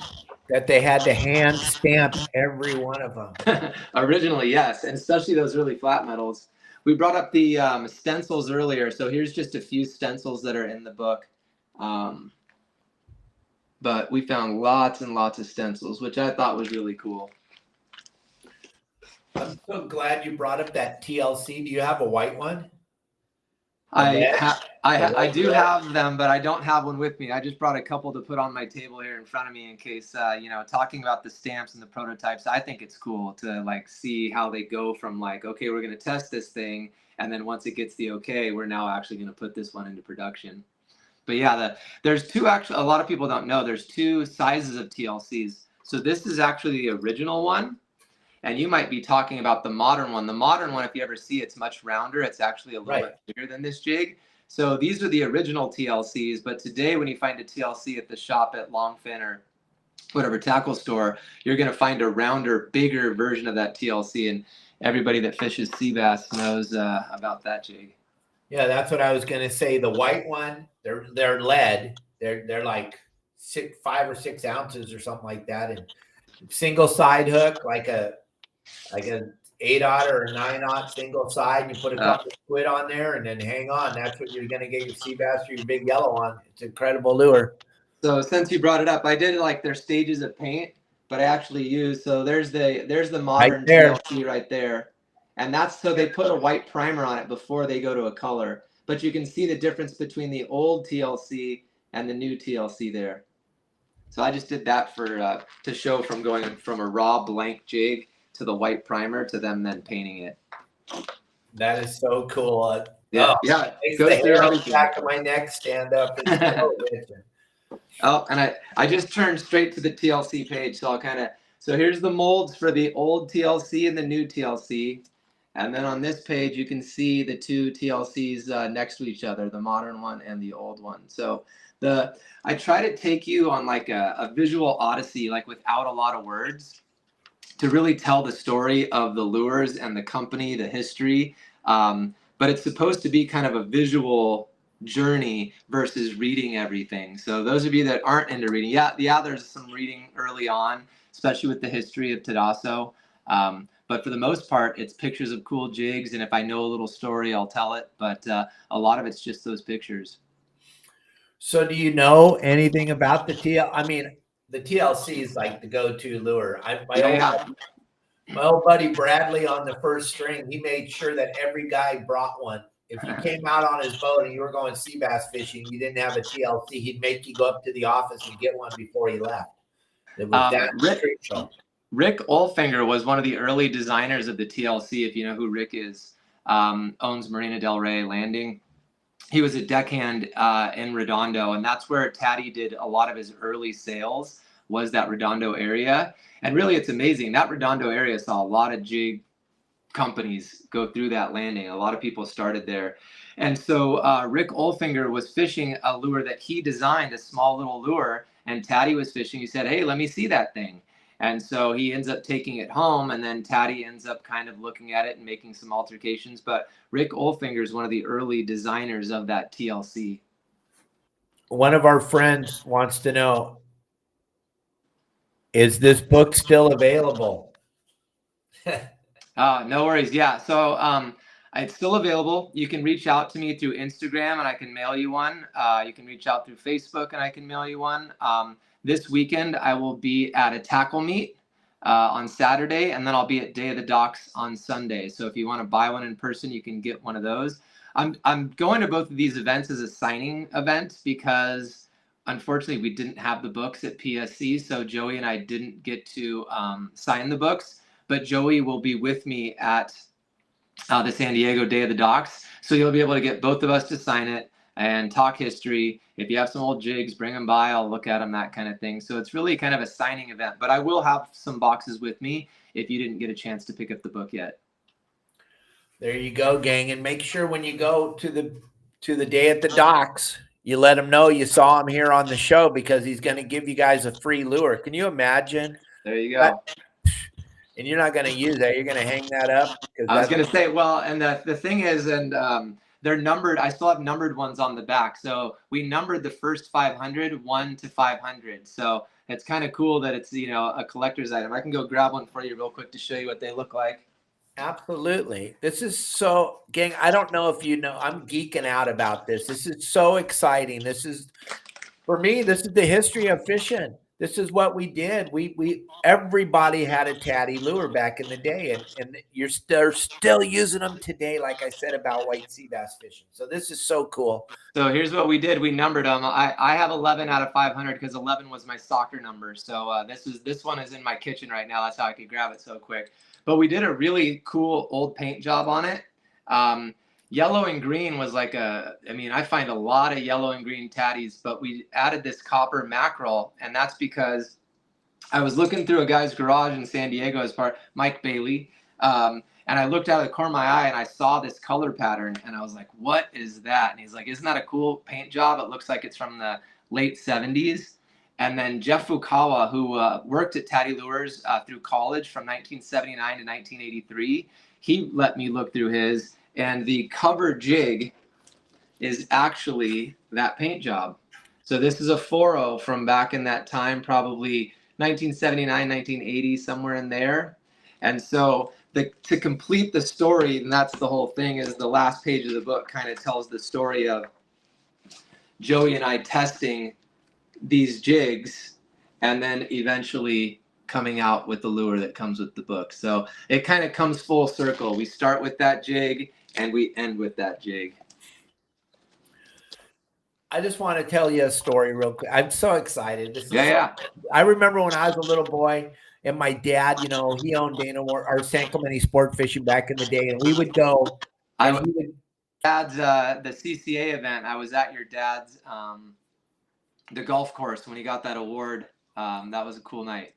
that they had to hand stamp every one of them. Originally, yes. And especially those really flat metals. We brought up the stencils earlier. So here's just a few stencils that are in the book. But we found lots and lots of stencils, which I thought was really cool. I'm so glad you brought up that TLC. Do you have a white one? I do have them, but I don't have one with me. I just brought a couple to put on my table here in front of me in case, you know, talking about the stamps and the prototypes, I think it's cool to like see how they go from like, okay, we're going to test this thing. And then once it gets the okay, we're now actually going to put this one into production. But yeah, there's two actually, a lot of people don't know, there's two sizes of TLCs. So this is actually the original one. And you might be talking about the modern one. The modern one, if you ever see, it's much rounder. It's actually a little bit bigger than this jig. So these are the original TLCs. But today, when you find a TLC at the shop at Longfin or whatever tackle store, you're going to find a rounder, bigger version of that TLC. And everybody that fishes sea bass knows about that jig. Yeah, that's what I was going to say. The white one, they're lead. They're like 5 or 6 ounces or something like that. And single side hook, like an 8-aught or a 9-aught single side. You put a couple of squid on there and then hang on. That's what you're going to get your sea bass or your big yellow on. It's an incredible lure. So since you brought it up, I did like their stages of paint, but I actually used, so there's the modern TLC right there. And that's, so they put a white primer on it before they go to a color. But you can see the difference between the old TLC and the new TLC there. So I just did that for to show from going from a raw blank jig to the white primer to them then painting it. That is so cool. Yeah, Makes the hair on the back of my neck stand up. Oh, and I just turned straight to the TLC page, so I'll kind of, so here's the molds for the old TLC and the new TLC. And then on this page, you can see the two TLCs next to each other, the modern one and the old one. So I try to take you on like a visual odyssey, like without a lot of words, to really tell the story of the lures and the company, the history. But it's supposed to be kind of a visual journey versus reading everything. So those of you that aren't into reading, yeah, there's some reading early on, especially with the history of Tadaso. But for the most part, it's pictures of cool jigs. And if I know a little story, I'll tell it. But a lot of it's just those pictures. So do you know anything about the TL? I mean, the TLC is like the go-to lure. My old buddy Bradley on the first string, he made sure that every guy brought one. If you came out on his boat and you were going sea bass fishing, you didn't have a TLC, he'd make you go up to the office and get one before he left. It was that Rick Olfinger was one of the early designers of the TLC, if you know who Rick is. Owns Marina Del Rey Landing. He was a deckhand in Redondo, and that's where Tatty did a lot of his early sales, was that Redondo area. And really, it's amazing. That Redondo area saw a lot of jig companies go through that landing. A lot of people started there. And so Rick Olfinger was fishing a lure that he designed, a small little lure, and Tady was fishing. He said, hey, let me see that thing. And so he ends up taking it home, and then Tady ends up kind of looking at it and making some alterations. But Rick Olfinger is one of the early designers of that TLC. One of our friends wants to know, is this book still available? No worries. Yeah. So it's still available. You can reach out to me through Instagram and I can mail you one. You can reach out through Facebook and I can mail you one. This weekend, I will be at a tackle meet on Saturday, and then I'll be at Day of the Docks on Sunday. So if you want to buy one in person, you can get one of those. I'm going to both of these events as a signing event because unfortunately we didn't have the books at PSC, so Joey and I didn't get to sign the books. But Joey will be with me at the San Diego Day of the Docks, so you'll be able to get both of us to sign it and talk history. If you have some old jigs, bring them by. I'll look at them, that kind of thing. So it's really kind of a signing event, but I will have some boxes with me if you didn't get a chance to pick up the book yet. There you go, gang. And make sure when you go to the Day at the Docks, you let him know you saw him here on the show, because he's going to give you guys a free lure. Can you imagine? There you go. And you're not going to use that. You're going to hang that up. I was going to say, well, and the thing is, and they're numbered. I still have numbered ones on the back. So we numbered the first 500, 1 to 500. So it's kind of cool that it's, you know, a collector's item. I can go grab one for you real quick to show you what they look like. Absolutely. This is so, gang, I don't know if you know, I'm geeking out about this. This is so exciting. This is, for me, this is the history of fishing. This is what we did. Everybody had a Tady lure back in the day, and they're still using them today, like I said about white sea bass fishing. So this is so cool. So here's what we did. We numbered them. I have 11 out of 500 because 11 was my soccer number. So this one is in my kitchen right now. That's how I could grab it so quick. But we did a really cool old paint job on it. Yellow and green was like I find a lot of yellow and green Taddies, but we added this copper mackerel, and that's because I was looking through a guy's garage in San Diego Mike Bailey, and I looked out of the corner of my eye and I saw this color pattern, and I was like, what is that? And he's like, isn't that a cool paint job? It looks like it's from the late 70s. And then Jeff Fukawa, who worked at Tady Lures through college from 1979 to 1983, he let me look through his. And the cover jig is actually that paint job. So this is a 4.0 from back in that time, probably 1979, 1980, somewhere in there. And so to complete the story, and that's the whole thing, is the last page of the book kind of tells the story of Joey and I testing these jigs and then eventually coming out with the lure that comes with the book. So it kind of comes full circle. We start with that jig and we end with that jig. I just want to tell you a story real quick. I'm so excited. Yeah. I remember when I was a little boy, and my dad, you know, he owned Dana or San Clemente Sport Fishing back in the day, and we would go. Dad's the CCA event. I was at your dad's the golf course when he got that award. That was a cool night.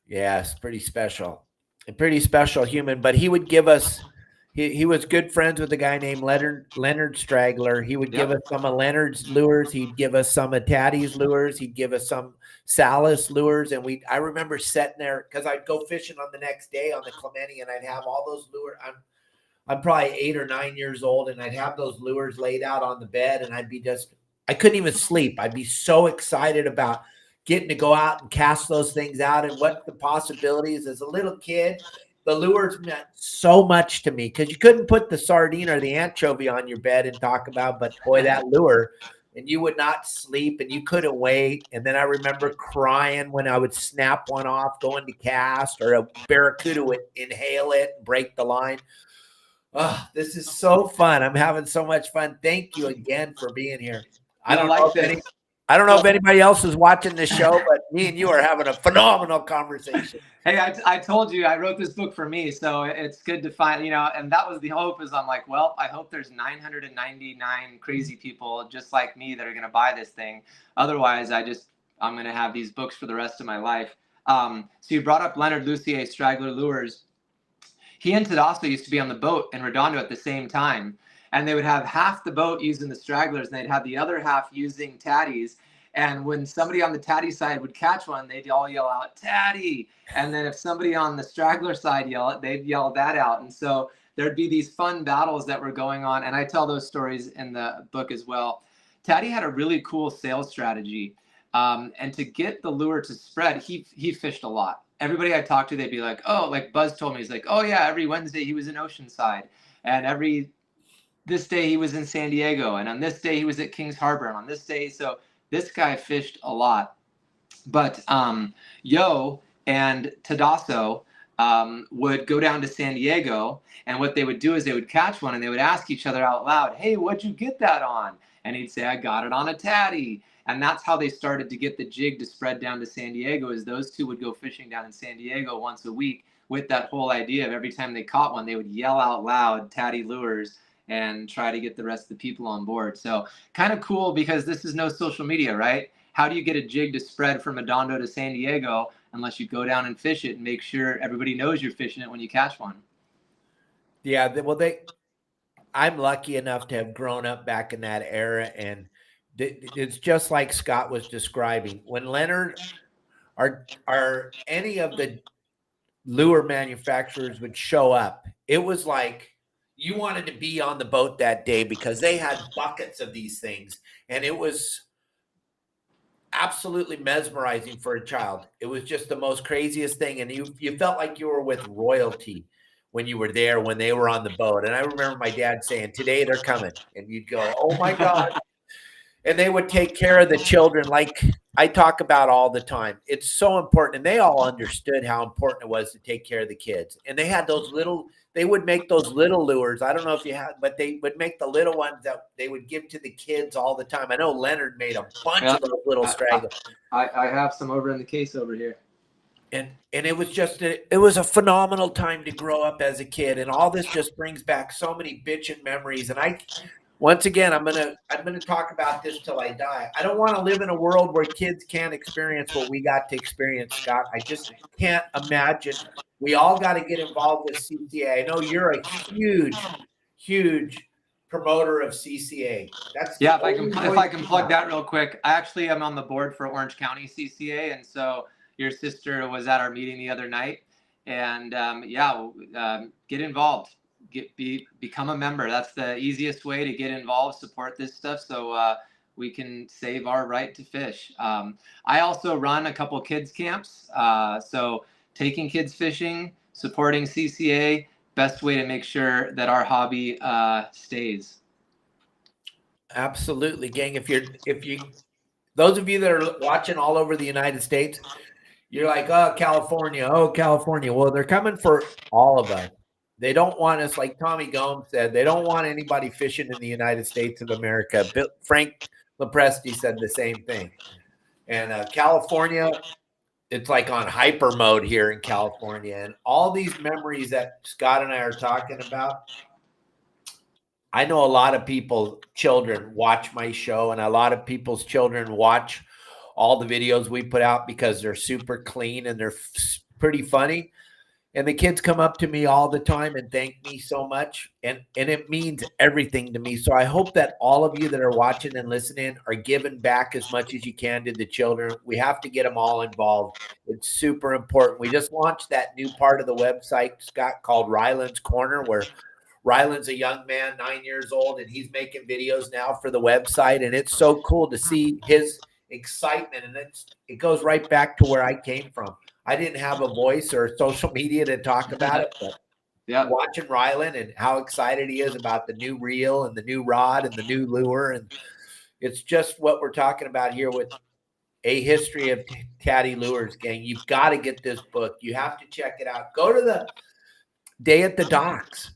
Yes, pretty special. A pretty special human, but he would give us. He was good friends with a guy named Leonard Straggler. He would give us some of Leonard's lures. He'd give us some of Tady's lures. He'd give us some Salas lures. And I remember sitting there because I'd go fishing on the next day on the Clemente, and I'd have all those lures. I'm probably 8 or 9 years old, and I'd have those lures laid out on the bed, and I couldn't even sleep. I'd be so excited about getting to go out and cast those things out and what the possibilities. As a little kid, the lures meant so much to me because you couldn't put the sardine or the anchovy on your bed and talk about, but boy, that lure, and you would not sleep and you couldn't wait. And then I remember crying when I would snap one off going to cast, or a Barracuda would inhale it and break the line. Oh, this is so fun. I'm having so much fun. Thank you again for being here. I don't know if anybody else is watching this show, but me and you are having a phenomenal conversation. Hey, I told you I wrote this book for me, so it's good to find, you know, and that was the hope. Is I'm like, well, I hope there's 999 crazy people just like me that are going to buy this thing. Otherwise, I'm going to have these books for the rest of my life. So you brought up Leonard Lucier, Straggler Lures. He and Tadassa used to be on the boat in Redondo at the same time. and they would have half the boat using the stragglers, and they'd have the other half using Taddies. And when somebody on the Taddy side would catch one, they'd all yell out, Taddy. And then if somebody on the straggler side yell it, they'd yell that out. And so there'd be these fun battles that were going on. And I tell those stories in the book as well. Tady had a really cool sales strategy. And to get the lure to spread, he fished a lot. Everybody I talked to, they'd be like, oh, like Buzz told me, he's like, oh yeah, every Wednesday he was in Oceanside. And this day he was in San Diego. And on this day he was at Kings Harbor. And on this day, so this guy fished a lot. But Yo and Tadasso would go down to San Diego, and what they would do is they would catch one and they would ask each other out loud, hey, what'd you get that on? And he'd say, I got it on a Tady. And that's how they started to get the jig to spread down to San Diego, is those two would go fishing down in San Diego once a week with that whole idea of every time they caught one, they would yell out loud, Tady Lures, and try to get the rest of the people on board. So kind of cool, because this is no social media, right? How do you get a jig to spread from Redondo to San Diego unless you go down and fish it and make sure everybody knows you're fishing it when you catch one? Yeah, well, I'm lucky enough to have grown up back in that era, and it's just like Scott was describing. When Leonard or any of the lure manufacturers would show up, it was like you wanted to be on the boat that day, because they had buckets of these things, and it was absolutely mesmerizing for a child. It was just the most craziest thing, and you felt like you were with royalty when you were there, when they were on the boat. And I remember my dad saying, today they're coming, and you'd go, oh my God. And they would take care of the children, like I talk about all the time. It's so important. And they all understood how important it was to take care of the kids. And they had they would make those little lures. I don't know if you had, but they would make the little ones that they would give to the kids all the time. I know Leonard made a bunch of those little stragglers. I have some over in the case over here. And it was just, it was a phenomenal time to grow up as a kid. And all this just brings back so many bitchin' memories. And once again, I'm gonna talk about this till I die. I don't want to live in a world where kids can't experience what we got to experience, Scott. I just can't imagine. We all got to get involved with CCA. I know you're a huge promoter of CCA. Yeah. If I can plug that real quick, I actually am on the board for Orange County CCA, and so your sister was at our meeting the other night, and get involved. Become a member. That's the easiest way to get involved, support this stuff, so we can save our right to fish. I also run a couple kids camps, so taking kids fishing, supporting CCA, best way to make sure that our hobby stays. Absolutely, gang. If you those of you that are watching all over the United States, you're like, oh, California. Well, they're coming for all of us. They don't want us, like Tommy Gomes said, they don't want anybody fishing in the United States of America. Frank Lepresti said the same thing. And California, it's like on hyper mode here in California. And all these memories that Scott and I are talking about, I know a lot of children watch my show, and a lot of people's children watch all the videos we put out because they're super clean and they're pretty funny. And the kids come up to me all the time and thank me so much. And it means everything to me. So I hope that all of you that are watching and listening are giving back as much as you can to the children. We have to get them all involved. It's super important. We just launched that new part of the website, Scott, called Ryland's Corner, where Ryland's a young man, 9 years old, and he's making videos now for the website. And it's so cool to see his excitement. And it goes right back to where I came from. I didn't have a voice or social media to talk about it, but watching Ryland and how excited he is about the new reel and the new rod and the new lure. And it's just what we're talking about here with A History of Tady Lures, gang. You've got to get this book. You have to check it out. Go to the day at the docks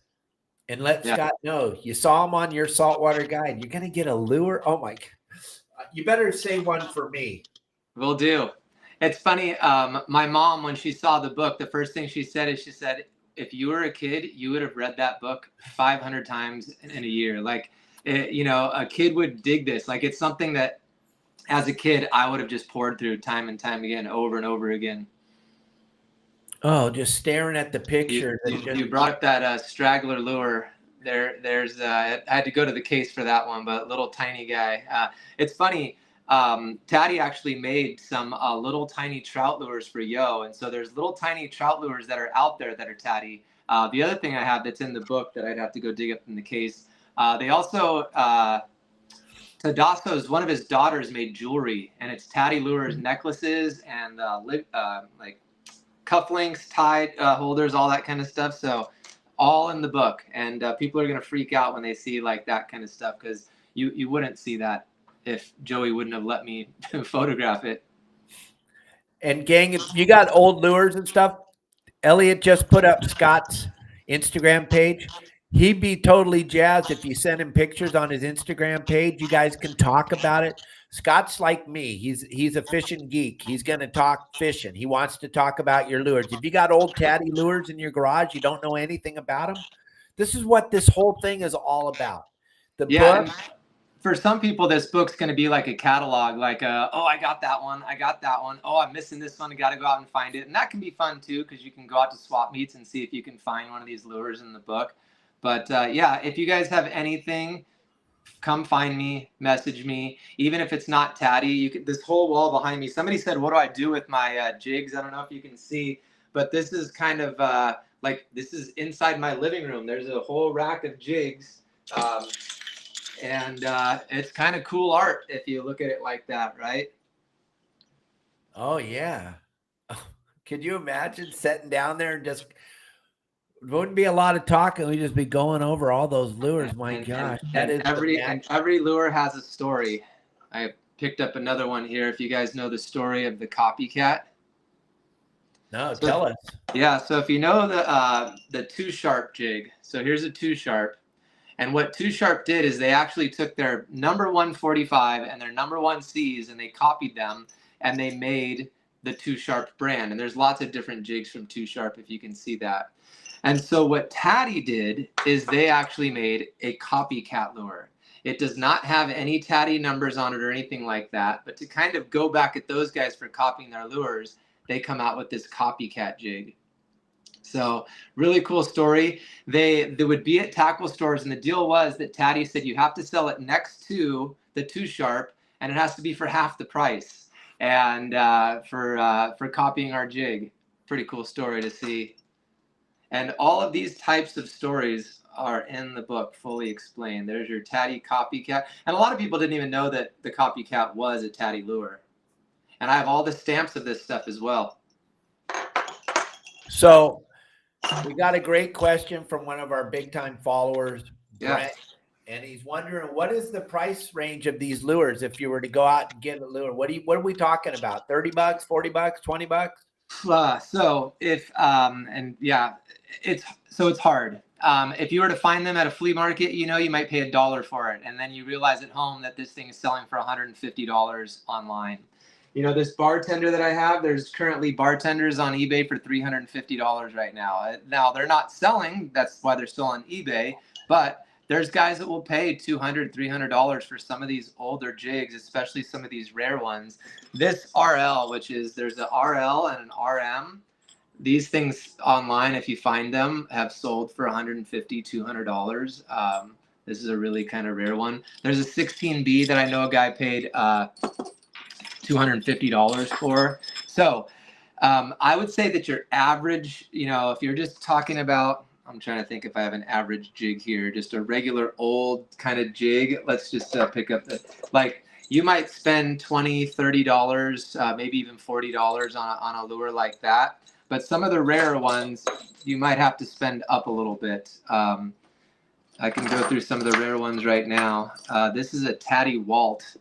and let Scott know you saw him on your saltwater guide. You're going to get a lure. Oh my God. You better say one for me. Will do. It's funny. My mom, when she saw the book, the first thing she said, if you were a kid, you would have read that book 500 times in a year. Like, a kid would dig this. Like, it's something that as a kid, I would have just poured through time and time again, over and over again. Oh, just staring at the picture. You brought up that straggler lure. I had to go to the case for that one, but little tiny guy. It's funny. Tady actually made some little tiny trout lures for Yo, and so there's little tiny trout lures that are out there that are Tady. The other thing I have that's in the book that I'd have to go dig up in the case, they also Tadasso's one of his daughters made jewelry, and it's Tady Lures necklaces and like cufflinks, tie holders, all that kind of stuff. So all in the book, and people are gonna freak out when they see like that kind of stuff, because you wouldn't see that if Joey wouldn't have let me photograph it. And gang, if you got old lures and stuff, Elliot just put up Scott's Instagram page. He'd be totally jazzed if you send him pictures on his Instagram page. You guys can talk about it. Scott's like me. He's a fishing geek. He's going to talk fishing. He wants to talk about your lures. If you got old Tady lures in your garage, you don't know anything about them, this is what this whole thing is all about. The book. For some people, this book's going to be like a catalog, like, oh, I got that one. I got that one. Oh, I'm missing this one. I got to go out and find it. And that can be fun, too, because you can go out to swap meets and see if you can find one of these lures in the book. But, yeah, if you guys have anything, come find me, message me. Even if it's not Tady, you can, this whole wall behind me, somebody said, what do I do with my jigs? I don't know if you can see, but this is kind of like, this is inside my living room. There's a whole rack of jigs. And it's kind of cool art if you look at it like that, right? Oh, yeah. Could you imagine sitting down there and just, it wouldn't be a lot of talking. We'd just be going over all those lures. My gosh. And every lure has a story. I picked up another one here. If you guys know the story of the copycat. No, tell us. Yeah, so if you know the 2 Sharp jig. So here's a 2 Sharp. And what 2 Sharp did is they actually took their number 145 and their number 1 Cs and they copied them and they made the 2 Sharp brand. And there's lots of different jigs from 2 Sharp, if you can see that. And so what Tady did is they actually made a copycat lure. It does not have any Tady numbers on it or anything like that. But to kind of go back at those guys for copying their lures, they come out with this copycat jig. So really cool story. They would be at tackle stores, and the deal was that Tady said you have to sell it next to the 2 Sharp, and it has to be for half the price. And for copying our jig, pretty cool story to see. And all of these types of stories are in the book, fully explained. There's your Tady copycat, and a lot of people didn't even know that the copycat was a Tady lure. And I have all the stamps of this stuff as well. So we got a great question from one of our big time followers, Brent, and he's wondering, what is the price range of these lures if you were to go out and get a lure? What are we talking about? 30 bucks, 40 bucks, 20 bucks? So if and yeah, it's hard. If you were to find them at a flea market, you know, you might pay $1 for it, and then you realize at home that this thing is selling for $150 online. You know, this bartender that I have, there's currently bartenders on eBay for $350 right now. Now, they're not selling. That's why they're still on eBay. But there's guys that will pay $200, $300 for some of these older jigs, especially some of these rare ones. This RL, which is, there's an RL and an RM. These things online, if you find them, have sold for $150, $200. This is a really kind of rare one. There's a 16B that I know a guy paid $250 for. So I would say that your average, you know, if you're just talking about, I'm trying to think if I have an average jig here, just a regular old kind of jig. Let's just pick up the, like, you might spend $20, $30, maybe even $40 on a lure like that. But some of the rarer ones, you might have to spend up a little bit. I can go through some of the rare ones right now. This is a Tatty Walt.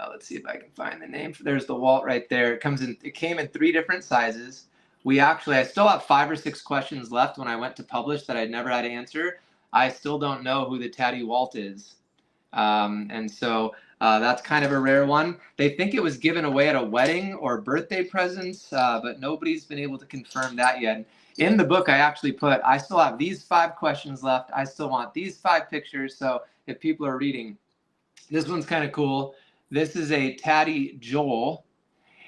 Let's see if I can find the name. There's the Walt right there. It came in 3 different sizes. I still have 5 or 6 questions left when I went to publish that I'd never had to answer. I still don't know who the Tatty Walt is. And so that's kind of a rare one. They think it was given away at a wedding or birthday presents, but nobody's been able to confirm that yet. In the book, I actually put, I still have these 5 questions left. I still want these 5 pictures. So if people are reading, this one's kind of cool. This is a Tady Joel.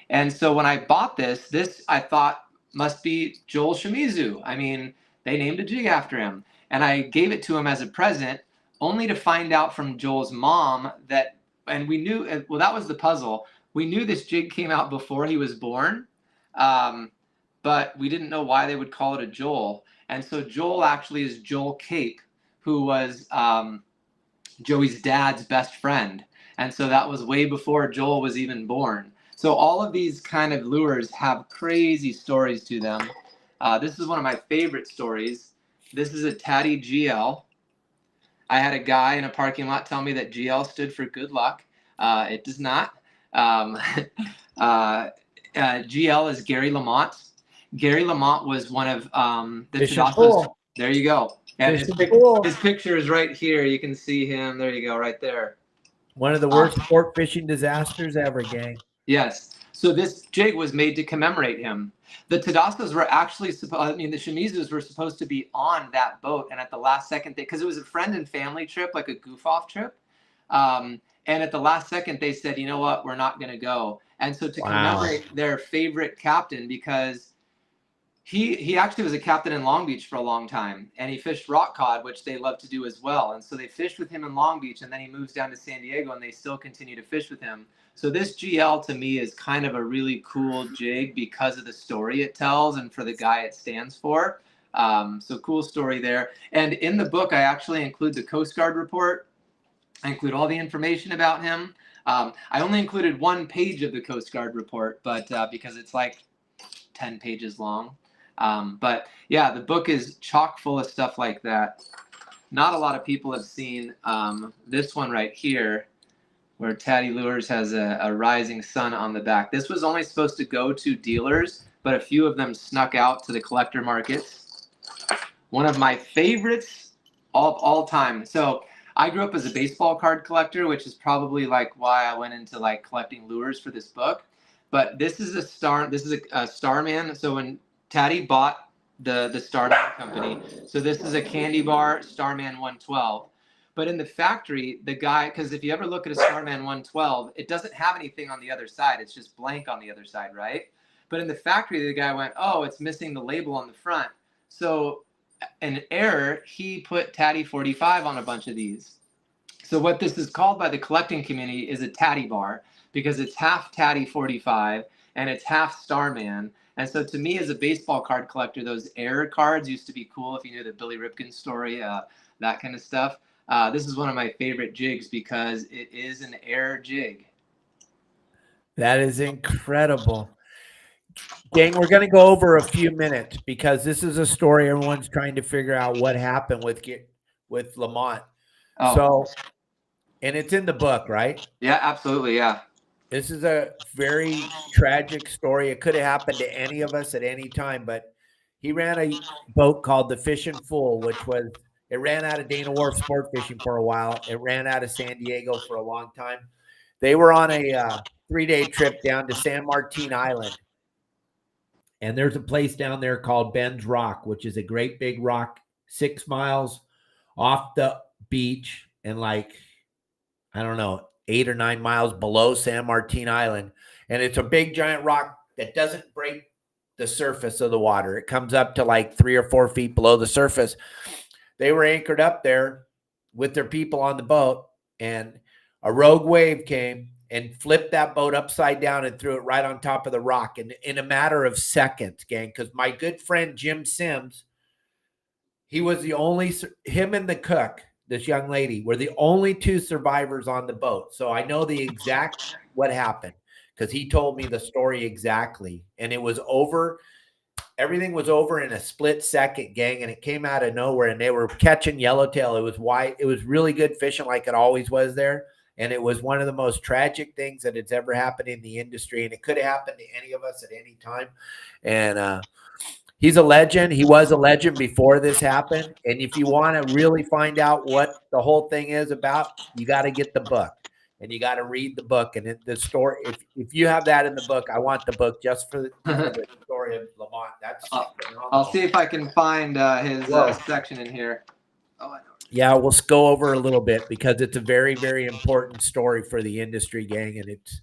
And so when I bought this I thought must be Joey Shimizu. I mean, they named a jig after him. and I gave it to him as a present, only to find out from Joel's mom that, and we knew, well, that was the puzzle. We knew this jig came out before he was born, but we didn't know why they would call it a Joel. And so Joel actually is Joel Cape, who was Joey's dad's best friend. And so that was way before Joel was even born. So all of these kind of lures have crazy stories to them. This is one of my favorite stories. This is a Tady GL. I had a guy in a parking lot tell me that GL stood for good luck. It does not. GL is Gary Lamont. Gary Lamont was one of the Tadassos. There you go. And his picture is right here. You can see him. There you go, right there. One of the worst sport fishing disasters ever, gang. Yes. So this jig was made to commemorate him. The Tadassos were actually supposed, the Shimizus were supposed to be on that boat. And at the last second, because it was a friend and family trip, like a goof off trip. And at the last second, they said, you know what, we're not going to go. And so to commemorate their favorite captain, because he actually was a captain in Long Beach for a long time, and he fished rock cod, which they love to do as well. And so they fished with him in Long Beach, and then he moves down to San Diego, and they still continue to fish with him. So this GL to me is kind of a really cool jig because of the story it tells and for the guy it stands for. So cool story there. And in the book, I actually include the Coast Guard report. I include all the information about him. I only included one page of the Coast Guard report, but because it's like 10 pages long. But yeah, the book is chock full of stuff like that. Not a lot of people have seen this one right here, where Tady Lures has a rising sun on the back. This was only supposed to go to dealers, but a few of them snuck out to the collector markets. One of my favorites of all time. So I grew up as a baseball card collector, which is probably like why I went into like collecting lures for this book. But this is a Starman. So when Tady bought the Starman company, so this is a candy bar Starman 112. But in the factory, the guy, because if you ever look at a Starman 112, it doesn't have anything on the other side. It's just blank on the other side, right? But in the factory, the guy went, oh, it's missing the label on the front. So an error, he put Tady 45 on a bunch of these. So what this is called by the collecting community is a Tady bar, because it's half Tady 45 and it's half Starman. And so to me as a baseball card collector, those error cards used to be cool if you knew the Billy Ripken story, that kind of stuff. This is one of my favorite jigs because it is an error jig. That is incredible. Gang, we're going to go over a few minutes because this is a story everyone's trying to figure out what happened with Lamont. Oh. So, and it's in the book, right? Yeah, absolutely. Yeah. This is a very tragic story. It could have happened to any of us at any time, but he ran a boat called the Fishin' Fool, which was, it ran out of Dana Wharf Sport Fishing for a while. It ran out of San Diego for a long time. They were on a 3-day trip down to San Martin Island. And there's a place down there called Ben's Rock, which is a great big rock 6 miles off the beach and like, I don't know, 8 or 9 miles below San Martin Island. And it's a big giant rock that doesn't break the surface of the water. It comes up to like 3 or 4 feet below the surface. They were anchored up there with their people on the boat, and a rogue wave came and flipped that boat upside down and threw it right on top of the rock in a matter of seconds, gang. Because my good friend Jim Sims, he was the only, him and the cook, this young lady, were the only 2 survivors on the boat. So I know the exact what happened because he told me the story exactly. And it was over. Everything was over in a split second, gang, and it came out of nowhere. And they were catching yellowtail. It was white. It was really good fishing like it always was there. And it was one of the most tragic things that has ever happened in the industry. And it could have happened to any of us at any time. And he's a legend. He was a legend before this happened. And if you want to really find out what the whole thing is about, you got to get the book. And you got to read the book. And the story, if you have that in the book, I want the book just for the story of Lamont. That's I'll see if I can find his section in here. Oh, I know. Yeah, we'll go over a little bit because it's a very, very important story for the industry, gang. And it's,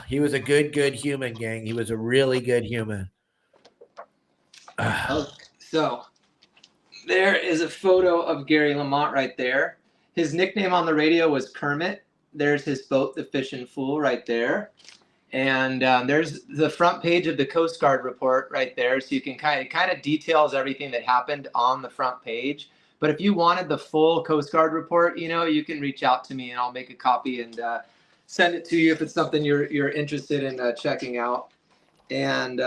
he was a good human, gang. He was a really good human. So there is a photo of Gary Lamont right there. His nickname on the radio was Kermit. There's his boat, the Fishin' Fool, right there. And there's the front page of the Coast Guard report right there. So you can kind of details everything that happened on the front page. But if you wanted the full Coast Guard report, you know, you can reach out to me and I'll make a copy and send it to you if it's something you're interested in checking out. And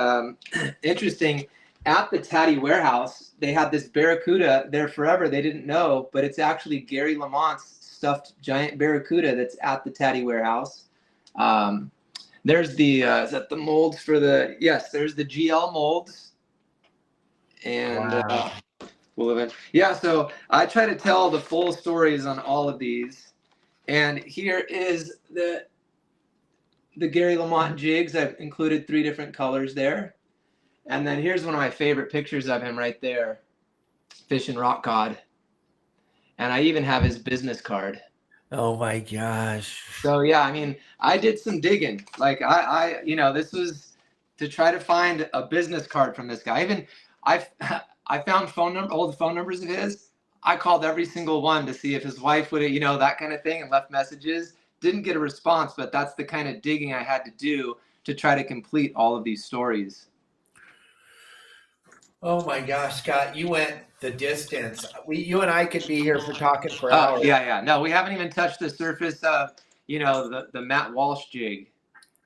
interesting, at the Tady warehouse, they had this Barracuda there forever. They didn't know, but it's actually Gary Lamont's stuffed giant Barracuda that's at the Tady warehouse. There's the is that the molds for the, yes, there's the GL molds. And wow. Yeah, so I try to tell the full stories on all of these. And here is the Gary Lamont jigs. I've included 3 different colors there. And then here's one of my favorite pictures of him right there, fishing rock cod. And I even have his business card. Oh my gosh. So yeah, I mean, I did some digging. Like I you know, this was to try to find a business card from this guy. Even I found old phone numbers of his. I called every single one to see if his wife would, you know, that kind of thing, and left messages. Didn't get a response, but that's the kind of digging I had to do to try to complete all of these stories. Oh my gosh, Scott, you went the distance. You and I could be here for talking for hours. Yeah. No, we haven't even touched the surface of, you know, the Matt Walsh jig.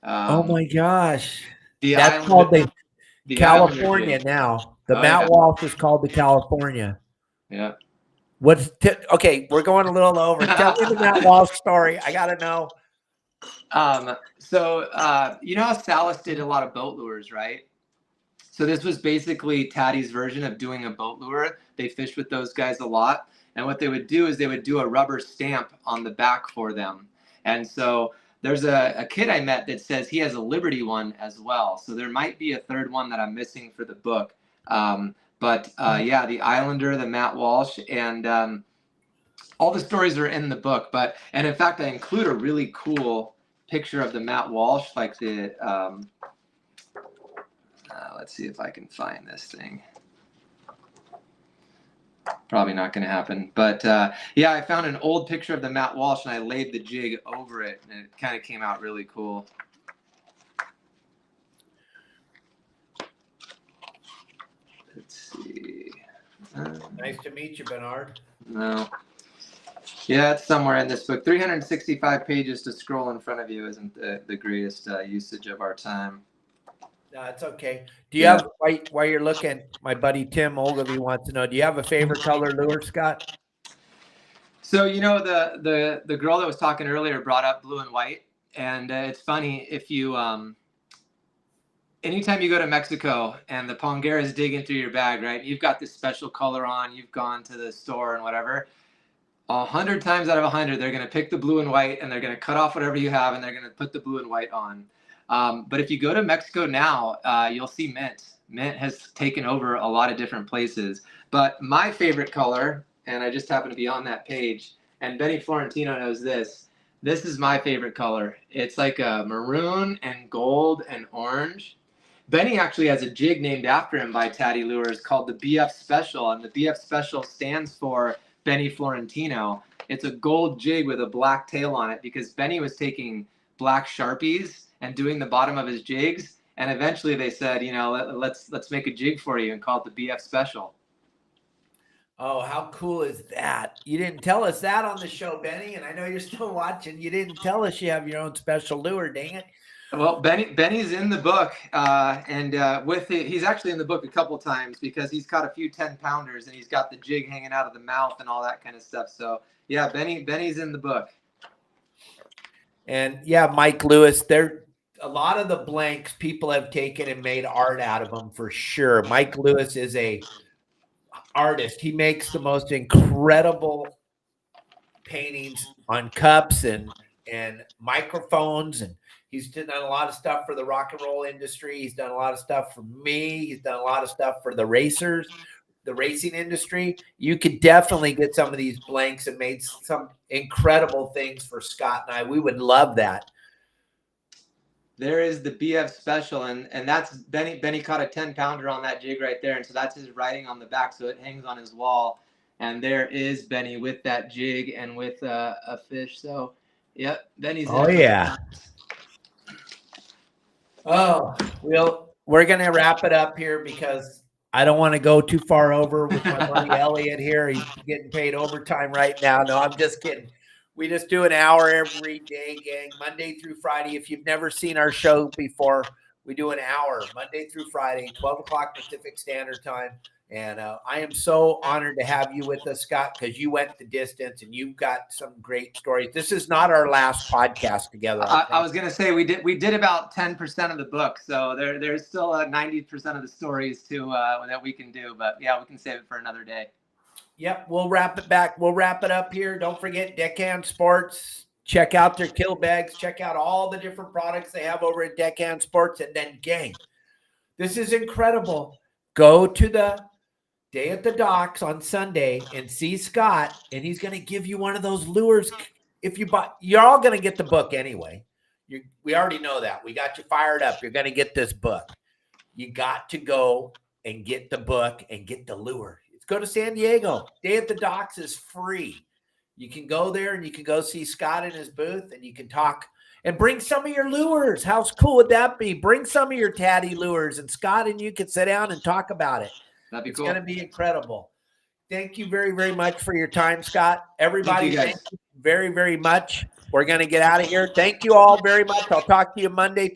Oh my gosh. That's called the California now. The Matt Walsh is called the California. Yeah. Okay, we're going a little over. Tell me the Matt Walsh story. I got to know. So you know how Salas did a lot of boat lures, right? So this was basically Tady's version of doing a boat lure. They fished with those guys a lot. And what they would do is they would do a rubber stamp on the back for them. And so there's a kid I met that says he has a Liberty one as well. So there might be a third one that I'm missing for the book. Yeah, the Islander, the Matt Walsh, and all the stories are in the book. And in fact, I include a really cool picture of the Matt Walsh, like the, let's see if I can find this thing. Probably not going to happen. But yeah, I found an old picture of the Matt Walsh and I laid the jig over it, and it kind of came out really cool. Let's see. Nice to meet you, Bernard. No. Yeah, it's somewhere in this book. 365 pages to scroll in front of you isn't the greatest usage of our time. No, it's okay. Do you have, while you're looking, my buddy Tim Ogilvy wants to know, do you have a favorite color lure, Scott? So, you know, the girl that was talking earlier brought up blue and white. And it's funny, if you, anytime you go to Mexico and the Pongera is digging through your bag, right? You've got this special color on, you've gone to the store and whatever. 100 times out of 100, they're going to pick the blue and white and they're going to cut off whatever you have and they're going to put the blue and white on. But if you go to Mexico now, you'll see mint. Mint has taken over a lot of different places. But my favorite color, and I just happen to be on that page, and Benny Florentino knows this. This is my favorite color. It's like a maroon and gold and orange. Benny actually has a jig named after him by Tady Lures called the BF Special, and the BF Special stands for Benny Florentino. It's a gold jig with a black tail on it because Benny was taking black Sharpies and doing the bottom of his jigs, and eventually they said, you know, let's make a jig for you and call it the BF Special. Oh, how cool is that? You didn't tell us that on the show, Benny, and I know you're still watching. You didn't tell us you have your own special lure, dang it. Well, Benny's in the book, he's actually in the book a couple times because he's caught a few 10-pounders and he's got the jig hanging out of the mouth and all that kind of stuff. So yeah, Benny's in the book. And yeah, Mike Lewis, a lot of the blanks people have taken and made art out of them for sure. Mike Lewis is a artist. He makes the most incredible paintings on cups and microphones, and he's done a lot of stuff for the rock and roll industry. He's done a lot of stuff for me. He's done a lot of stuff for the racers, the racing industry. You could definitely get some of these blanks and made some incredible things for Scott and I. We would love that. there is the BF special, and that's Benny. Benny caught a 10-pounder on that jig right there, and so that's his writing on the back, so it hangs on his wall. And there is Benny with that jig and with a fish. So, yep, Benny's. Oh yeah. Oh, we're gonna wrap it up here because I don't want to go too far over with my buddy Elliot here. He's getting paid overtime right now. No, I'm just kidding. We just do an hour every day, gang, Monday through Friday. If you've never seen our show before, we do an hour Monday through Friday, 12 o'clock Pacific Standard Time. And I am so honored to have you with us, Scott, because you went the distance and you've got some great stories. This is not our last podcast together. I was going to say we did about 10% of the book, so there's still 90% of the stories too that we can do. But yeah, we can save it for another day. Yep, we'll wrap it back. We'll wrap it up here. Don't forget Deckhand Sports. Check out their kill bags. Check out all the different products they have over at Deckhand Sports. And then, gang, this is incredible. Go to the Day at the Docks on Sunday and see Scott, and he's going to give you one of those lures. If you buy, you're all going to get the book anyway. We already know that. We got you fired up. You're going to get this book. You got to go and get the book and get the lure. Go to San Diego. Day at the Docks is free. You can go there and you can go see Scott in his booth and you can talk and bring some of your lures. How cool would that be? Bring some of your Tady lures and Scott and you can sit down and talk about it. That'd be cool. It's going to be incredible. Thank you very, very much for your time, Scott. Everybody, thank you very, very much. We're going to get out of here. Thank you all very much. I'll talk to you Monday.